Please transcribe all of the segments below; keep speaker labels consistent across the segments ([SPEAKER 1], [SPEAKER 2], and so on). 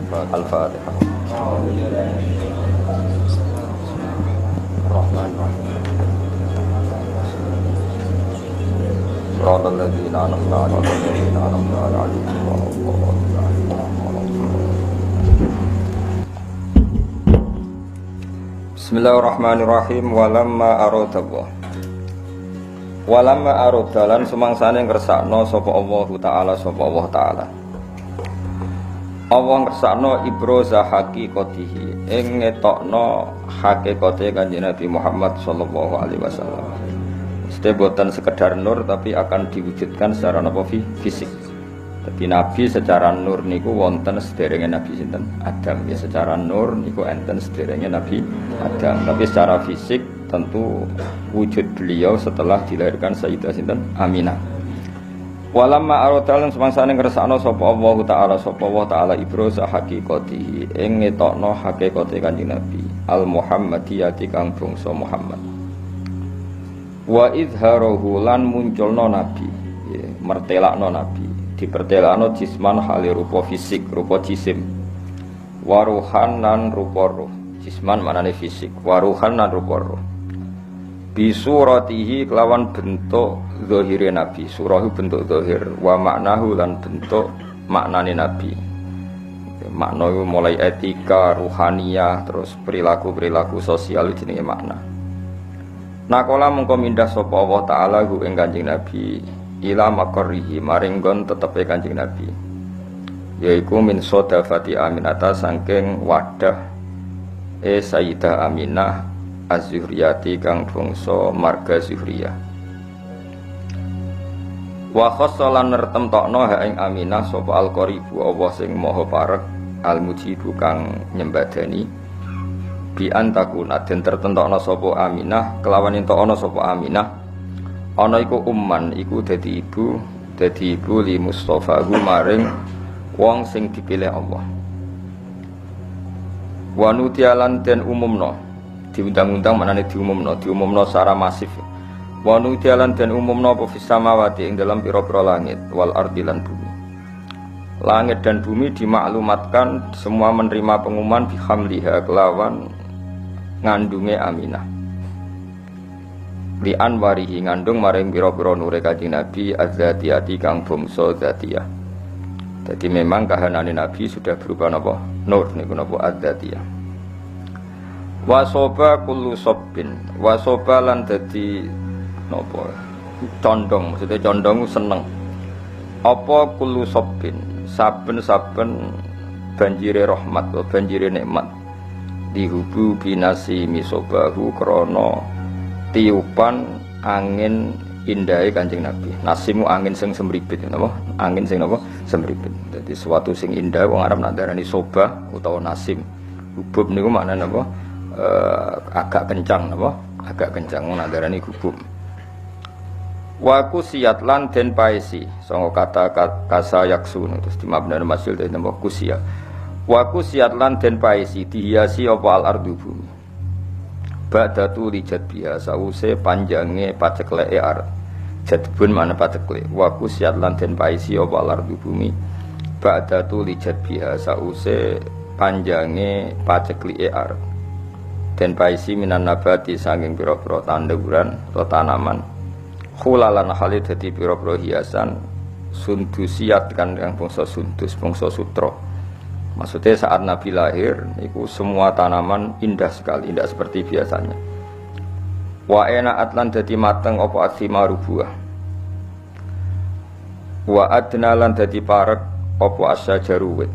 [SPEAKER 1] Al-Fatihah. Rahman-Rahim. Shiratal ladzina an'amta 'alaihim. Bismillahirrahmanirrahim. Walamma arodalan sumangsane ngersakno sapa Allah Ta'ala sapa Allah Ta'ala. Allah ngersakno ibroza haqiqatihi ing ngetokno hakikate Kanjeng Nabi Muhammad sallallahu alaihi wasallam. Mesti boten sekedar nur tapi akan diwujudkan secara fisik. Tapi Nabi secara nur niku wonten sederenge Nabi sinten Adam. Ya secara nur niku enten sederenge Nabi Adam. Tapi secara fisik tentu wujud beliau setelah dilahirkan Sayyidah sinten Aminah. Walamma arodalan semangsane ngersakno sapa Allah Ta'ala ibroza haqiqatihi ing ngetokno hakikate Kanjeng Nabi al Muhammadiyati kang bangsa Muhammad. Wa izharuhu lan munculno Nabi, mertelakno Nabi, dipertelakno jisman hale rupa fisik, rupa jisim. Waruhan lan rupa roh. Jisman maknane fisik, waruhan lan rupa roh. Bisuratihi kelawan bentuk zahire Nabi. Surah bentuk zahir, wa maknahu lan bentuk maknane Nabi. Makna mulai etika, ruhaniyah, terus perilaku-perilaku sosial jenenge makna. Nakola mengko mindah sapa Allah Ta'ala hu ing Kanjeng Nabi ila maqarrihi maring nggon tetepe Kanjeng Nabi. Yaiku min sodafati Aminata saking wadah Sayyidah Aminah Az-Zuhriyati kang bangsa marga Zuhriyah. Wa khassalan nertemtokno ha ing Aminah sapa al-qaribu Allah sing maha parek al-mujibu kang nyembadani bi antakuna den tertentokno sapa Aminah kelawan entuk ana sapa Aminah ana iku umman iku dadi ibu li Mustafa maring wong sing dipilih Allah. Wa nutialan den umumno diundang-undang manane diumumno secara masif. Wa nutialan den umumno apa fis samawati ing dalam pira-pira langit wal ardi lan bumi. Langit dan bumi dimaklumatkan semua menerima pengumuman bihamliha kelawan ngandunge Aminah. Li anwarihi ngandung maring pira-pira nure Kanjeng Nabi az-zatiyati kang bangsa zatiyah. Jadi memang kahanane Nabi sudah berupa napa? Nur niku napa az-zatiyah. Wasoba kullu sobbin, wasoba lan dadi napa? Condong, maksudnya condong seneng. Apa kullu sobbin, saben-saben banjire rahmat, banjire nikmat. Dihubu binasi misobahu krana tiupan angin indahe Kanjeng Nabi. Nasimu angin sing semripit napa? Angin sing napa? Semripit. Dadi sesuatu sing indah wong Arab nak darani sobah utawa nasim. Hubub niku maknane napa? Agak kencang napa? Agak kencang nak darani hubub. Wa kusiyat lan den paesi sanga kata kasa yaksun terus dimabna masil dari napa kusiyat. Wa kusiyat lan den paesi dihiasi apa al ardu bumi. Ba'datu lijat biha sause panjange pacekleke ard. Jadbun mana paceklek. Wa kusiyat lan den paesi apa al ardu bumi. Ba'datu lijat biha sause panjange pacekleke ard. Den paisi minan nabati saking pira-pira tanduran atau tanaman. Khulalan halid dadi pira-pira hiasan sundusiat kan yang bangsa sundus, bangsa sutra. Maksudnya saat Nabi lahir itu semua tanaman indah sekali, indah seperti biasanya. Wa ena'at lan dadi mateng apa athimaru buah. Wa adna lan dadi parek apa asyajaru wit.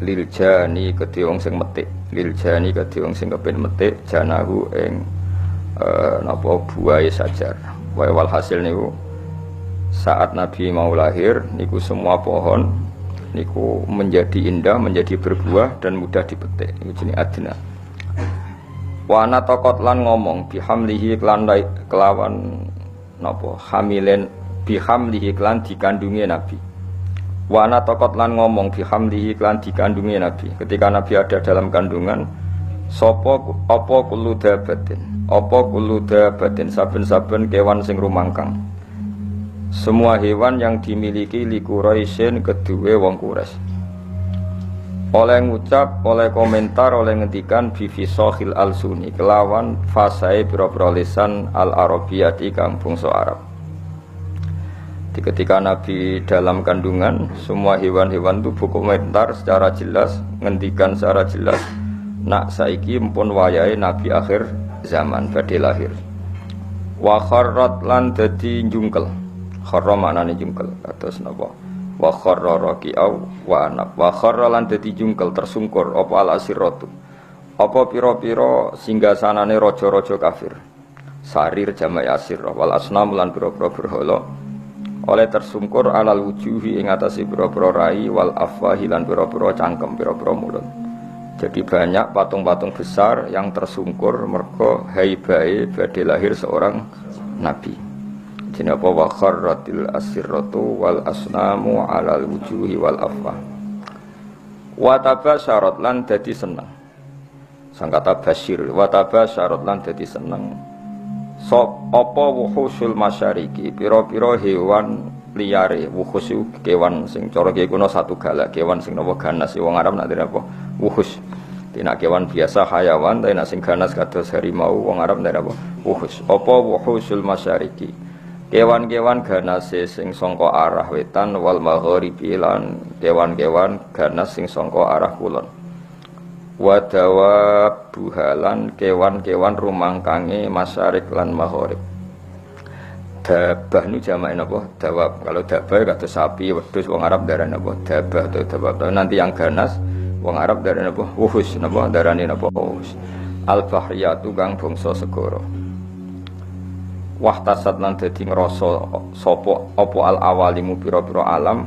[SPEAKER 1] Lil jani kedhe wong sing metik, lil jani kedhe wong sing kepen metik janahu ing napa buahe sajar. Wal hasil niku saat Nabi mau lahir niku semua pohon niku menjadi indah, menjadi berbuah dan mudah dipetik. Niku jenenge adna. Wa ana taqat lan ngomong bihamlihi kelawan napa hamilen bihamlihi lan dikandungi Nabi. Wa ana taqat lan ngomong bihamlihi lan dikandungi Nabi. Ketika Nabi ada dalam kandungan sapa apa kullu dabatin saben-saben kewan sing rumangkang. Semua hewan yang dimiliki li Quraisyin kedue wong Quraisy. oleh ngucap, oleh komentar, oleh ngendikan bifisohil al-suni kelawan fasai biro-biro lisan al-arabiyati kang bangsa Arab. Di ketika Nabi dalam kandungan, semua hewan-hewan itu berkomentar secara jelas, ngendikan secara jelas, nak saiki mpun wayahe Nabi akhir zaman badhe lahir. Wa kharrat lan dadi njungkel. Kharra maknane njungkel, kados napa? Wa kharra raqi'au wa anab. Wa kharra lan dadi jungkel tersungkur apa al-asiratu. Apa pira-pira singgasanane raja-raja kafir. Sarir jamak asir wal asnam lan pira-pira berhala. Oleh tersungkur alal wujuhi ing atase pira-pira rai wal afwahi lan pira-pira cangkem pira-pira mulut. Jadi banyak patung-patung besar yang tersungkur mergo haibae badhe lahir seorang nabi. Jenenge apa wa kharratil asirratu wal asnamu alal wujuhi wal afwah. Wa tabasyarat lan dadi seneng. Sangkata basyir wa tabasyarat lan dadi seneng. Sop apa wuhusul masyariki pira-pira hewan liyare wuhus iku kewan sing cara kiye kuno satu galak kewan sing napa ganas wong Arab nak apa wuhus tina kewan biasa hayawan tapi nak sing ganas kados harimau wong Arab nak apa wuhus apa wuhusul masyariki kewan-kewan ganas sing saka arah wetan wal maghribi lan kewan-kewan ganas sing saka arah kulon wadawa buhalan kewan-kewan rumangkange masyarik lan maghrib. Dabah nu jamak napa? Dawab. Kalau dabah kata sapi, wedhus wong Arab darane napa? Dabah atau dawab. Nanti yang ganas wong Arab darane napa? Wuhus napa? Darane napa? Wuhus. Al-bahriyatu kang bangsa segara. Wahtasat lan dadi ngrasa sapa apa al-awalimu pira-pira alam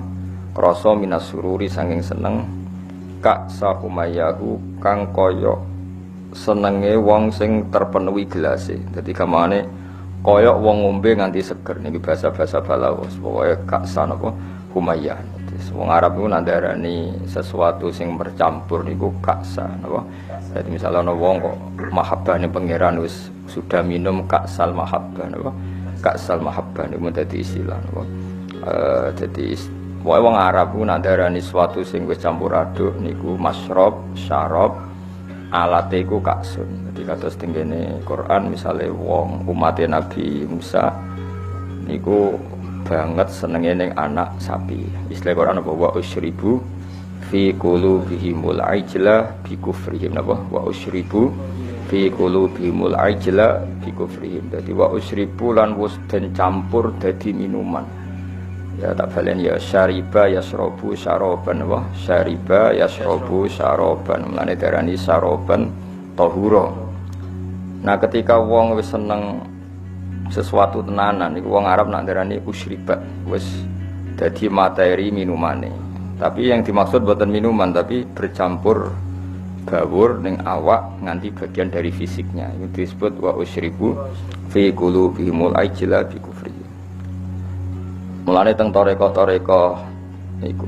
[SPEAKER 1] krasa minas sururi sanging seneng Kak sahumayahu kang koyok senenge wong sing terpenuhi gelase. Dadi gamane koyok wong ngombe nganti seger niki bahasa-bahasa balaghos. Pokoke kak sanapa humayah. Wong Arab iku nandarani sesuatu sing bercampur niku kaksa napa. Dadi misalnya ana wong kok mahabbane pangeran wis sudah minum kaksal mahabbah napa. Kaksal mahabbah niku dadi istilah napa. Dadi wong Arab ku nak darani sesuatu sing wis campur aduk niku masyrab, syarab, alate iku kaksun. Dadi kados tengene Quran misale wong umat Nabi Musa niku banget senenge ning anak sapi. Istilah Quran apa wa usyribu fi qulubihimul ajla bi kufrihim napa wa usyribu fi qulubihimul ajla bi kufrihim. Dadi wa usyribu lan wis den campur dadi minuman. Ya tak balen ya syariba yasrobu syaroban wah syariba yasrobu syaroban mulane darani syaroban tahura. Nah ketika wong wis seneng sesuatu tenanan iku wong Arab nak darani usyribat wis dadi materi minumane. Tapi yang dimaksud bukan minuman tapi bercampur bawur ning awak nganti bagian dari fisiknya. Itu disebut wa usyribu fi qulubihimul ajla bi kufri. Mulane teng toreko-toreko niku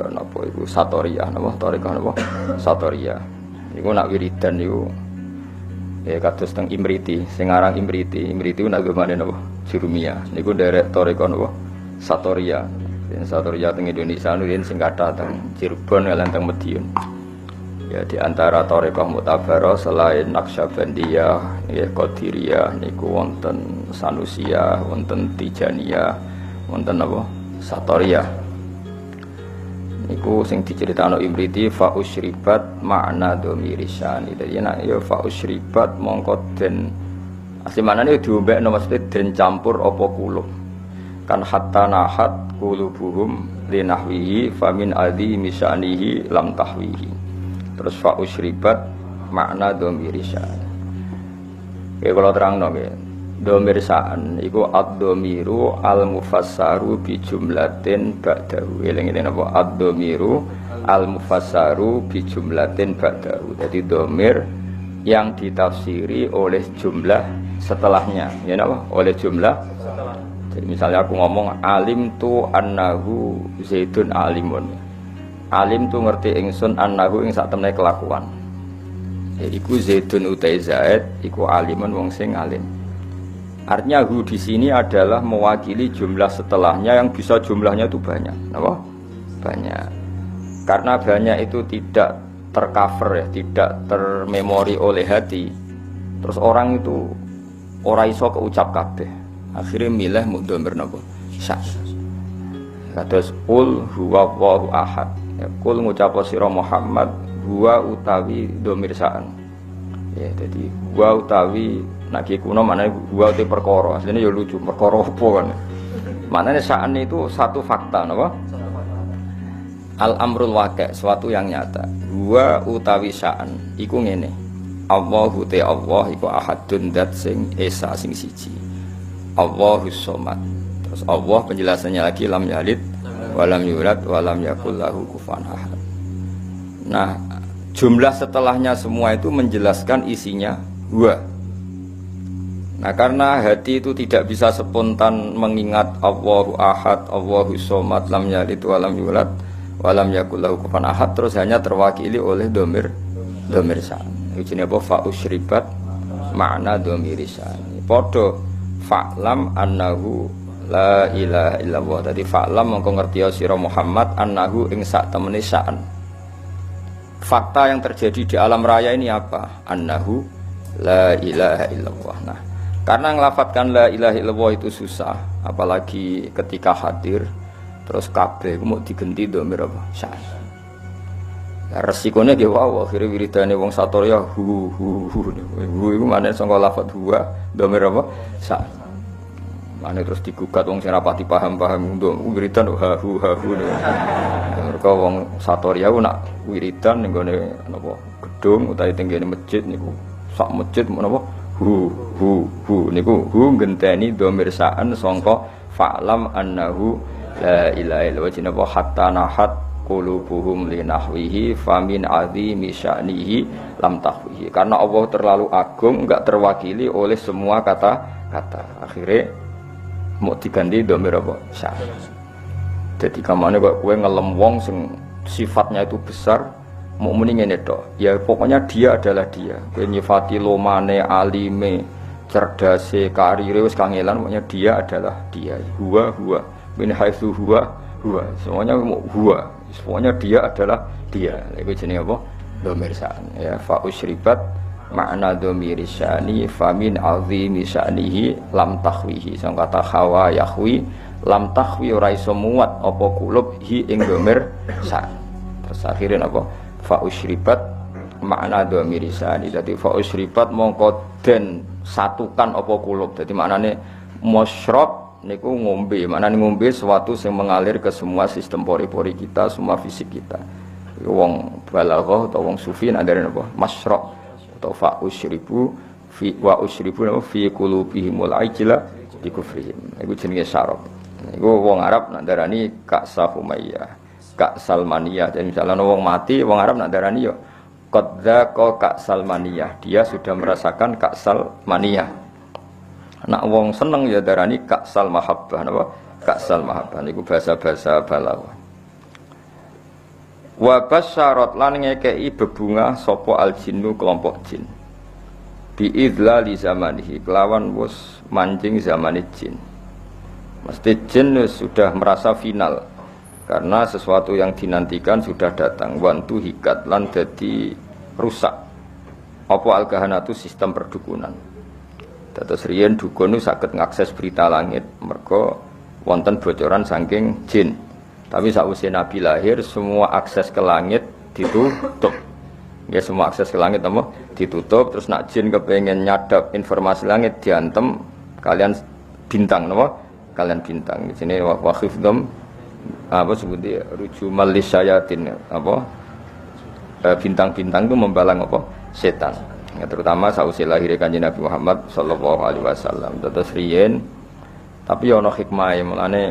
[SPEAKER 1] napa iku satoriyah napa toreko napa satoriyah niku nak wiridan niku ya kados teng Imriti sing aran Imriti nak gemane napa Jurumiyah niku derek toreko napa satoriyah. Satoriyah teng Indonesia niku sing kathah teng Cirebon lan teng Madiun. Ya di antara toreko mutabarah selain Naqsyabandiyah ya Qadiriyah niku wonten Sanusiyah wonten Tijaniyah wonten apa Satoriyah niku sing diceritakno Imriti fa usyribat makna dhamirisani. Dadi nek ya fa usyribat mongko den asli maknane diombekno mesti den campur apa kulub kan hatta nahat qulubuhum linahwihi famin adi misanihi lam tahwihi. Terus fa usyribat makna dhamirisani. Kalau terangno nggih domir sa'an iku ad-domiru al-mufassaru bi jumlatin ba'dahu. Eling-eling apa ad-domiru al-mufassaru bi jumlatin ba'dahu. Jadi domir yang ditafsiri oleh jumlah setelahnya. Ya napa? Oleh jumlah setelah. Jadi misalnya aku ngomong alim tu annahu zaidun alimun. Alim tu ngerti ingsun annahu ing sak temene kelakuan. Jadi iku zaidun utai zaid iku alimun wong sing alim. Artinya hu di sini adalah mewakili jumlah setelahnya yang bisa jumlahnya itu banyak, apa? Banyak. Karena banyak itu tidak tercover ya, tidak termemori oleh hati. Terus orang itu ora iso keucap kabeh. Akhirnya milih mudhamir napa? Sya. Kados qul huwallahu ahad. Ya, qul ngucap sira Muhammad huwa utawi dhamir sa'an. Ya, jadi huwa utawi nek kuno maknane huwa uti perkara. Asline ya lucu, perkara apa kan. Maknane sa'an itu satu fakta napa? Al-amrul waqi', suatu yang nyata. Huwa utawi sa'an iku ngene. Allahu te Allah iku ahadun dat sing esa sing siji. Allahus somad. Terus Allah penjelasannya lagi lam yalid walam yulad walam yakul lahu kufuwan ahad. Nah, jumlah setelahnya semua itu menjelaskan isinya huwa. Nah, karena hati itu tidak bisa spontan mengingat Allahu ahad, Allahus somad, lam yalid walam yulad walam yakul lahu kufuwan ahad, terus hanya terwakili oleh dhamir sa'an. Ujine apa fa usyribat makna dhamir sa'an. Padha fa'lam annahu la ilaha illallah. Tadi fa'lam mongko ngerti sira Muhammad annahu ing sak temene sa'an. Fakta yang terjadi di alam raya ini apa? Annahu la ilaha illallah. Nah, karena ngelafatkan la ilaha illallah itu susah, apalagi ketika hadir terus kabeh mau digenti dhamir apa? Sa'an. Resikonya nggih wae akhire wiridane wong satorya hu iku maneh saka lafat huwa dhamir apa? Sa'an. Mane terus digugat wong sing rapati paham-paham untuk wiridan ha hu. Mergo wong satorya ku nak wiridan ning gone napa gedung utawa tenggene masjid niku sak masjid menapa hu niku hu ngenteni dhamir sa'an sangka fa'lam annahu la ilaha illallah jinapa hatta nahat qulubuhum linahwihi famin azimi sya'nihi lam tahwihi. Karena Allah terlalu agung enggak terwakili oleh semua kata-kata. Akhirnya mau diganti dhamir apa? Sya. Jadi kamane kok kowe ngelem wong sing sifatnya itu besar, mau muni ngene tok. Ya pokoknya dia adalah dia. Kowe nyifati lomane, alime, cerdase, karire wis kangelan, pokoknya dia adalah dia. Huwa min haitsu huwa. Semuanya huwa. Semuanya dia adalah dia. Iku jenenge apa? Dhamir sa'an. Ya fa usyribat makna dhamir sya'ni famin azimi sya'nihi lam tahwihi. Sang kata khawa yahwi lam tahwi ora iso muat apa kulub hi ing dhamir sa'an. Terus akhirnya apa? Fa usyribat makna dhamir sya'ni. Dadi fa usyribat mongko den satukan apa kulub. Dadi maknane musyrab niku ngombe, maknane ngombe sesuatu yang mengalir ke semua sistem pori-pori kita, semua fisik kita. Wong balaghah atau wong sufi ndare napa? Masyrab atau fa usyribu fi wa usyribu fi qulubihimul ajla bi kufrihim. Iku jenenge syarab. Iku wong Arab nak darani Ka'sa Humayyah, Ka'salmaniyah. Jadi misalnya wong mati, wong Arab nak darani yo qad dzaqa Ka'salmaniyah. Dia sudah merasakan Ka'salmaniyah. Nak wong seneng ya darani Ka'sal mahabbah napa? Ka'sal mahabbah niku bahasa-bahasa balaghah. Wa basyarat lan ngekeki bebungah sapa al-jinnu kelompok jin. Bi idlali zamanihi kelawan wis mancing zamane jin. Mesti jin sudah merasa final karena sesuatu yang dinantikan sudah datang. Wantu hikat lan dadi rusak. Apa al-kahanatu sistem perdukunan. Dados riyen dukun itu saged ngakses berita langit mergo wonten bocoran saking jin. Tapi sakwise Nabi lahir semua akses ke langit ditutup. Ya semua akses ke langit apa? Ditutup. Terus nak jin kepengen nyadap informasi langit diantem kalian bintang napa? Kalian bintang. Di sini wa khifdhum apa sebutnya rujumal lisyayatin apa? Bintang-bintang itu membalang apa? Setan. Ya, terutama sausi lahir Kanjeng Nabi Muhammad sallallahu alaihi wasallam. Terus riyen tapi ana hikmah mulane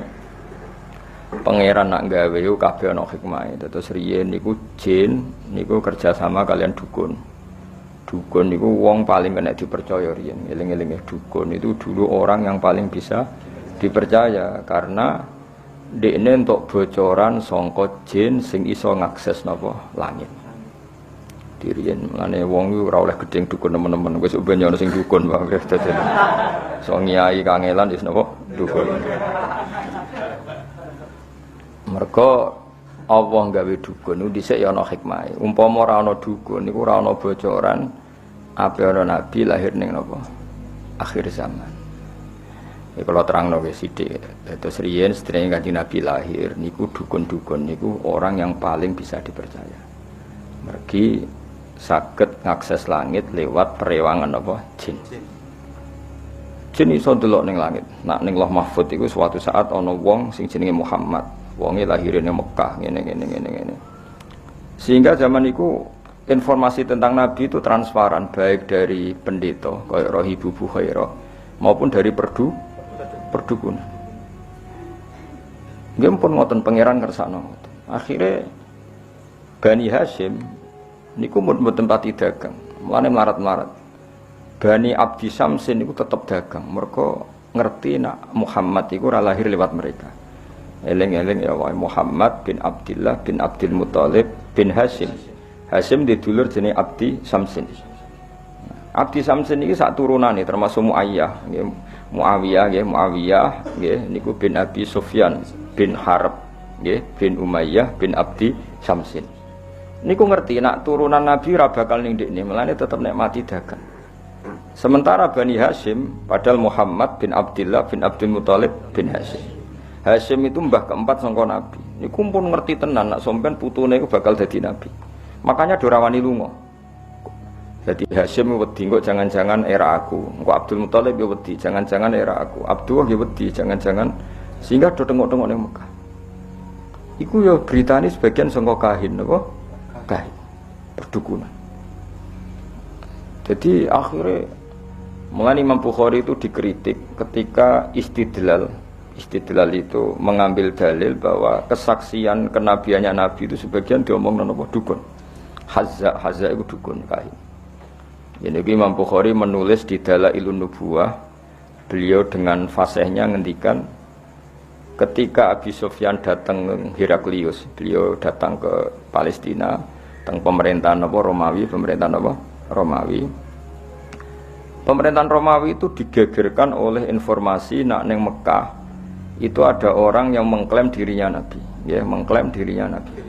[SPEAKER 1] pangeran nak gawe yo kabeh ana hikmah. Terus riyen niku jin niku kerja sama kalian dukun. Dukun niku wong paling kena dipercaya riyen. Eling-eling dukun itu dulu orang yang paling bisa dipercaya karena dekne entuk bocoran saka jin sing iso ngakses napa langit. Dirian, mulane wong iku ora oleh gedeng dukun teman-teman. Wis ben yo ana sing dukun wae dadi. So nyai kangelan wis napa dukun. Mergo Allah gawe dukun niku dhisik ya ana hikmahe. Umpama ora ana dukun niku ora ana bocoran ape ana nabi lahir ning napa? Akhir zaman. Ya kalau terangno wis sithik. Terus riyen sedherenge Kanjeng Nabi lahir niku dukun-dukun niku orang yang paling bisa dipercaya. Mergi saged ngakses langit lewat perewangan apa? Jin. Jin iso ndelok ning langit. Nak ning Lauh Mahfuz iku suatu saat ana wong sing jenenge Muhammad. Wonge lahir ning Mekah ngene. Sehingga zaman iku informasi tentang Nabi itu transparan baik dari pendeta kaya Rohibu Bukhairah maupun dari perdukunan. Nggih pun ngoten pangeran ngersakno. Akhire Bani Hashim niku mboten pati dagang, mulane melarat-melarat. Bani Abdi Samsin niku tetep dagang, mergo ngerti nak Muhammad iku ora lahir lewat mereka. Eling-eling ya wae Muhammad bin Abdullah bin Abdul Muthalib bin Hashim. Hashim didulur jenenge Abdi Samsin. Abdi Samsin iki sak turunane termasuk Muayyah, nggih. Muawiyah nggih niku bin Abi Sufyan bin Harb nggih bin Umayyah bin Abdi Samsin. Niku ngerti nak turunan Nabi ora bakal ning ndekne, melane tetep nek mati dagang. Sementara Bani Hashim padahal Muhammad bin Abdullah bin Abdul Muthalib bin Hashim. Hashim itu mbah keempat sangka Nabi. Niku pun ngerti tenan nak sampean putune iku bakal dadi nabi. Makanya dorawani lunga. Jadi Hashim wedi kok jangan-jangan era aku. Engko Abdul Muthalib ya wedi, jangan-jangan era aku. Abdullah ya wedi, jangan-jangan sehingga do tengok-tengok ning Mekah. Iku ya beritane sebagian sangka kahin napa? Kahin. Perdukunan. Jadi akhirnya mulai Imam Bukhari itu dikritik ketika istidlal itu mengambil dalil bahwa kesaksian kenabiannya Nabi itu sebagian diomong napa dukun. Hazza itu dukun kahin. Jadi Imam Bukhari menulis di Dalailun Nubuwah, beliau dengan fasihnya ngendikan ketika Abi Sufyan datang ke Heraklius, beliau datang ke Palestina, tentang pemerintahan Romawi, Pemerintahan Romawi itu digegerkan oleh informasi nak neng Mekah itu ada orang yang mengklaim dirinya Nabi, ya mengklaim dirinya Nabi.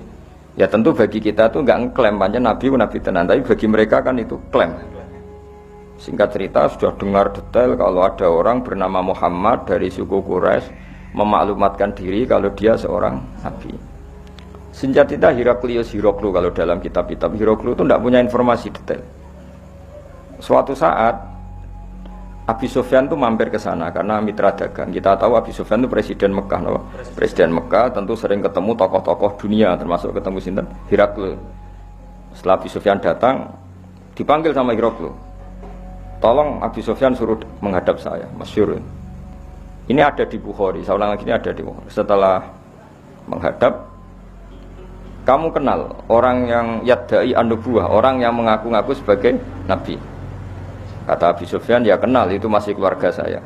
[SPEAKER 1] Ya tentu bagi kita tuh nggak ngeklaim panjang Nabi tenan, tapi bagi mereka kan itu klaim. Singkat cerita sudah dengar detail kalau ada orang bernama Muhammad dari suku Quraisy memaklumatkan diri kalau dia seorang Nabi. Singkat cerita Hiroklu kalau dalam kitab-kitab Hiroklu itu tidak punya informasi detail. Suatu saat Abi Sufyan itu mampir ke sana karena mitra dagang. Kita tahu Abi Sufyan itu presiden Mekah, no? Presiden Mekah tentu sering ketemu tokoh-tokoh dunia termasuk ketemu sinten Hiroklu. Setelah Abi Sufyan datang dipanggil sama Hiroklu. Tolong Abi Sufyan suruh menghadap saya, masyhur. Ini ada di Bukhari, saya ulang lagi ini ada di Bukhari. Setelah menghadap, kamu kenal orang yang yadda'i an-nubuwah, orang yang mengaku-ngaku sebagai nabi. Kata Abi Sufyan, ya kenal, itu masih keluarga saya.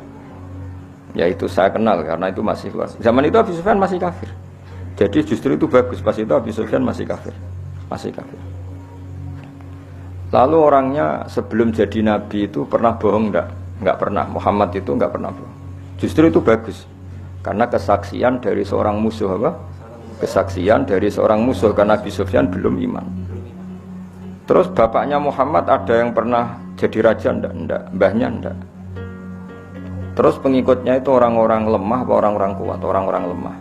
[SPEAKER 1] Ya itu saya kenal karena itu masih keluarga. Zaman itu Abi Sufyan masih kafir. Jadi justru itu bagus, pas itu Abi Sufyan masih kafir. Lalu orangnya sebelum jadi nabi itu pernah bohong enggak pernah. Muhammad itu enggak pernah bohong. Justru itu bagus. Karena kesaksian dari seorang musuh apa? Kesaksian dari seorang musuh karena Abi Sufyan belum iman. Terus bapaknya Muhammad ada yang pernah jadi raja enggak? Mbahnya enggak. Terus pengikutnya itu orang-orang lemah atau orang-orang kuat? Orang-orang lemah.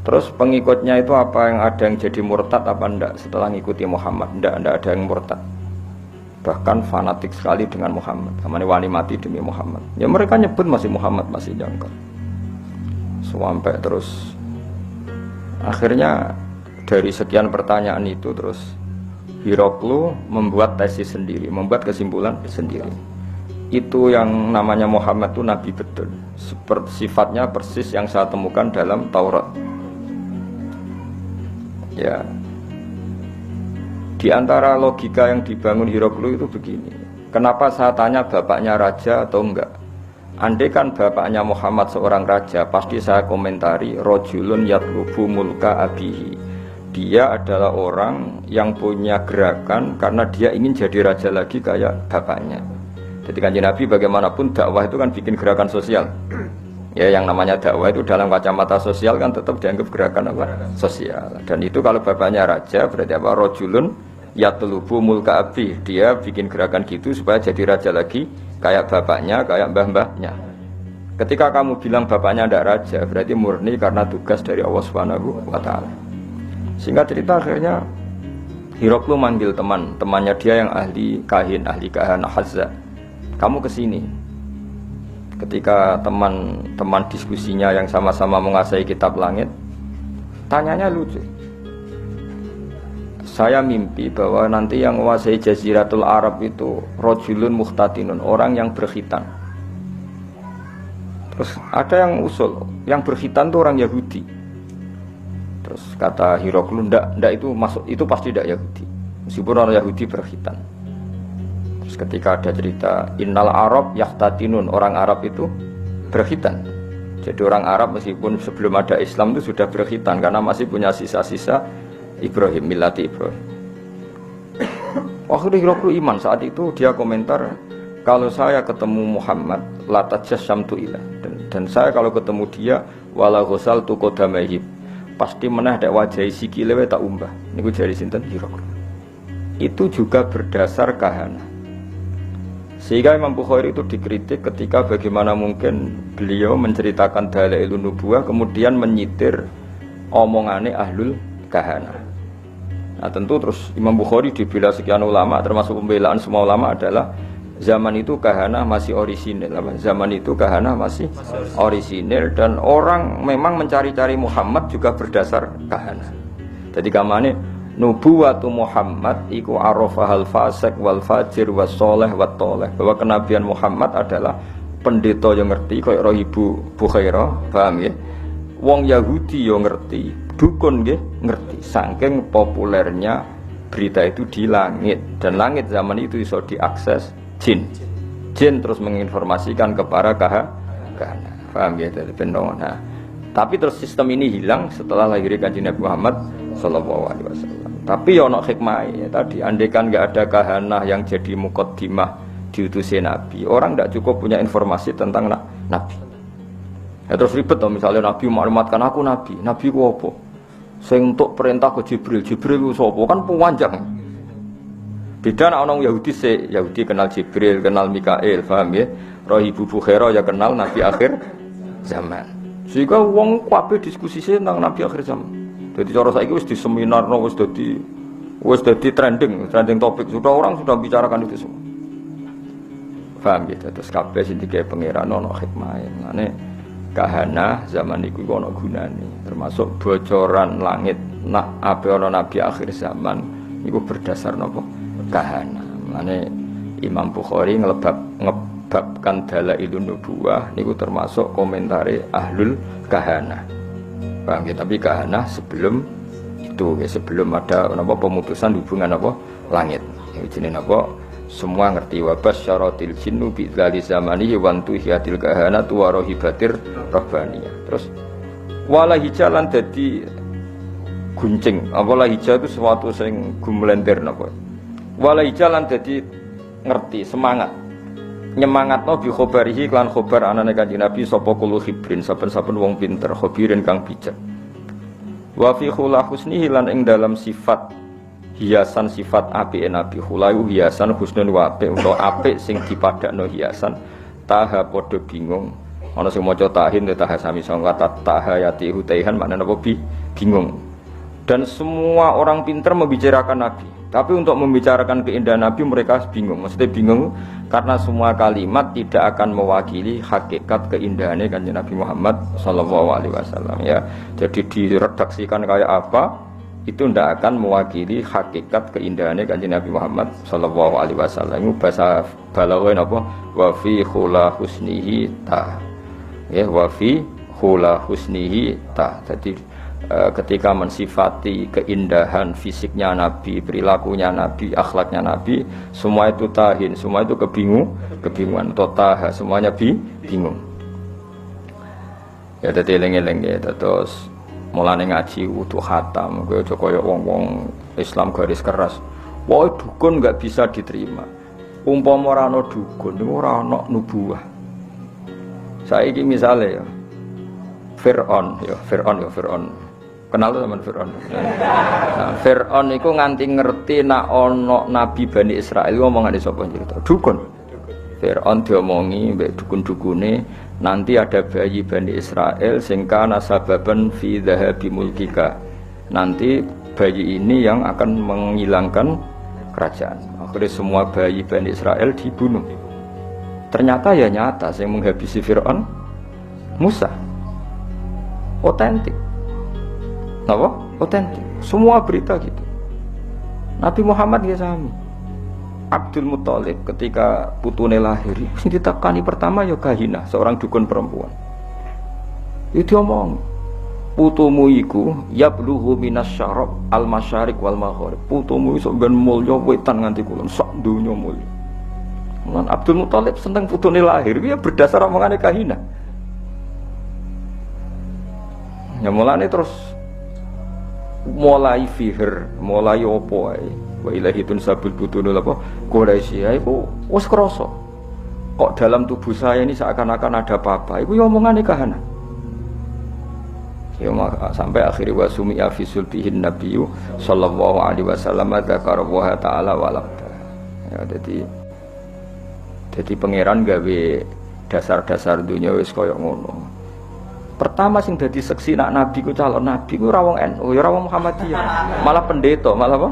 [SPEAKER 1] Terus pengikutnya itu apa yang ada yang jadi murtad apa enggak setelah ngikuti Muhammad? Enggak ada yang murtad. Bahkan fanatik sekali dengan Muhammad. Sampai wani mati demi Muhammad. Ya mereka nyebut masih Muhammad, masih jangkar. Sampai terus akhirnya dari sekian pertanyaan itu terus Hiroklu membuat tesis sendiri, membuat kesimpulan sendiri. Itu yang namanya Muhammad itu nabi betul. Seperti sifatnya persis yang saya temukan dalam Taurat. Ya, di antara logika yang dibangun Hiroklu itu begini. Kenapa saya tanya bapaknya raja atau enggak? Andai kan bapaknya Muhammad seorang raja, pasti saya komentari rojulun yatlubu mulka abihi. Dia adalah orang yang punya gerakan karena dia ingin jadi raja lagi kayak bapaknya. Jadi Kanjeng Nabi bagaimanapun dakwah itu kan bikin gerakan sosial. Ya yang namanya dakwah itu dalam kacamata sosial kan tetap dianggap gerakan apa? Sosial. Dan itu kalau bapaknya raja berarti apa? Rajulun yatlubu mulka abi. Dia bikin gerakan gitu supaya jadi raja lagi kayak bapaknya, kayak mbah-mbahnya. Ketika kamu bilang bapaknya tidak raja, berarti murni karena tugas dari Allah Subhanahu wa taala. Sehingga cerita akhirnya Hiroklu manggil temannya dia yang ahli kahin, ahli kahana Hazza. Kamu kesini. Ketika teman-teman diskusinya yang sama-sama menguasai kitab langit, tanyanya lucu. Saya mimpi bahwa nanti yang menguasai Jaziratul Arab itu rojulun muhtatinun, orang yang berkhitan. Terus ada yang usul, yang berkhitan itu orang Yahudi. Terus kata Hiroklu, ndak itu masuk, itu pasti ndak Yahudi. Meskipun orang Yahudi berkhitan. Terus ketika ada cerita innal Arab yahtatinun, orang Arab itu berkhitan. Jadi orang Arab meskipun sebelum ada Islam itu sudah berkhitan karena masih punya sisa-sisa Ibrahim, millati Ibrahim. Waktu Hiroklu iman saat itu dia komentar, kalau saya ketemu Muhammad latajasyamtu ilah, dan saya kalau ketemu dia wala ghusal tu qadamaihi, pasti menah dak wajahi sikile tak umbah. Niku jari sinten Hiroklu. Itu juga berdasar kahana. Sehingga Imam Bukhari itu dikritik ketika bagaimana mungkin beliau menceritakan dalailun nubuwah kemudian menyitir omongane ahlul kahana. Nah tentu terus Imam Bukhari dibela sekian ulama, termasuk pembelaan semua ulama adalah zaman itu kahana masih orisinil. Zaman itu kahana masih orisinil dan orang memang mencari-cari Muhammad juga berdasar kahana. Jadi kamane nubuwatu Muhammad iku arafahal fasik wal fajir was soleh wat toleh, bahwa kenabian Muhammad adalah pendeta yang ngerti kaya Ibu Bukhairah, paham ya? Wong Yahudi yang ngerti, dukun nggih ngerti. Saking populernya berita itu di langit, dan langit zaman itu bisa diakses jin. Jin terus menginformasikan kepada kahana. Paham ya? Dari pendongan. Nah, tapi terus sistem ini hilang setelah lahirnya Kanjeng Nabi Muhammad sallallahu alaihi wasallam. Tapi ya ono hikmahnya tadi, andaikan enggak ada kahanah yang jadi muqaddimah diutusi Nabi, orang enggak cukup punya informasi tentang Nabi. Ya terus ribet toh, misalnya Nabi maklumatkan aku Nabi. Nabi ku apa? Sing entuk perintah ke Jibril. Jibril ku sapa? Kan panjang. Beda nek orang Yahudi Yahudi kenal Jibril, kenal Mikail, paham ya? Ibu Bukhairah ya kenal Nabi akhir zaman. Sehingga wong kabeh diskusi tentang Nabi akhir zaman. Jadi cara saiki wis di seminar, wis dadi trending topik. Orang sudah bicarakan itu semua. Paham gitu. Terus kabeh sing digawe pangeran ana hikmahe. Mane kahana zaman iku ana gunane. Termasuk bocoran langit nak ape ana nabi akhir zaman iku berdasar napa? Kahana. Mane Imam Bukhari ngebabkan dalailun nubuwah niku termasuk komentare ahlul kahana. Paham ya? Tapi kahana sebelum itu ya, sebelum ada apa pemutusan hubungan apa langit. Ini jenenge apa? Semua ngerti wabas syaratil jinnu bi dzali zamani wa tuhiyatil kahana wa rahibatir rabbaniyah. Terus wala hijalan dadi guncing. Wala hija itu sesuatu sing gumlender napa. Wala hijalan dadi ngerti, semangat. Nyemangatno bi khobarihi lan khobar anane Kanjeng Nabi sapa kulo khibrin, saben-saben wong pinter, khobirin kang bijak. Wa fi khula husnihi lan ing dalam sifat hiasan sifat apike Nabi, khulayu hiasan husnun wa apik utawa apik sing dipadakno hiasan. Taha padha bingung. Ana sing maca tahin taha sami sanga kata tahayati hutaihan maknane apa bingung. Dan semua orang pinter membicarakan Nabi. Tapi untuk membicarakan keindahan Nabi mereka bingung. Maksudnya bingung karena semua kalimat tidak akan mewakili hakikat keindahannya Kanjeng Nabi Muhammad sallallahu alaihi wasallam ya. Jadi diredaksikan kayak apa itu tidak akan mewakili hakikat keindahannya Kanjeng Nabi Muhammad sallallahu alaihi wasallam. Itu bahasa balaghah apa? Wa fi khula husnihi ta. Ya, wa fi khula husnihi ta. Jadi ketika mensifati keindahan fisiknya Nabi, perilakunya Nabi, akhlaknya Nabi, semua itu tahin, semua itu kebingungan, totaha, semuanya bingung. Ya dadi eling-eling ya, terus mulane ngaji wudu khatam, kowe aja kaya wong-wong Islam garis keras. Wah, dukun enggak bisa diterima. Umpama ora ana dukun, ora ana nubuwah. Saiki misale ya Fir'aun, ya Fir'aun. Kenal sama Fir'aun. Nah, Fir'aun itu nganti ngerti nak ono Nabi Bani Israel ngomongane sapa cerita. Dukun. Fir'aun diomongi mbek dukun-dukune nanti ada bayi Bani Israel sing kana sababan fi dhahabi mulkika. Nanti bayi ini yang akan menghilangkan kerajaan. Akhirnya semua bayi Bani Israel dibunuh. Ternyata ya nyata yang menghabisi Fir'aun Musa. Otentik. Apa? Otentik. Semua berita gitu. Nabi Muhammad ya sami. Abdul Muthalib ketika putune lahir, sing ditekani pertama ya Kahina, seorang dukun perempuan. Itu omong, putumu iku yablughu minas syarab al masyariq wal maghrib. Putumu iso ben mulya wetan nganti kulon sak donya mulya. Lan Abdul Muthalib seneng putune lahir, ya berdasar omongane Kahina. Ya mulane terus mulai fihir, mulai opo ae. Wa ilahi tunsabul butunul apa? Quraisy iku wis krasa. Kok dalam tubuh saya ini seakan-akan ada apa-apa. Iku ya omongane Kahana. Ya sampai akhirnya wasumi fi sulbihin nabiyyu sallallahu alaihi wasallam dzakara wa ta'ala walad. Ya jadi pangeran gawe dasar-dasar dunia wis kaya ngono. Pertama sing dadi seksi nak nabi ku calon nabi ku ora wong NU, ya ora wong Muhammadiyah. Malah pendeta, malah apa?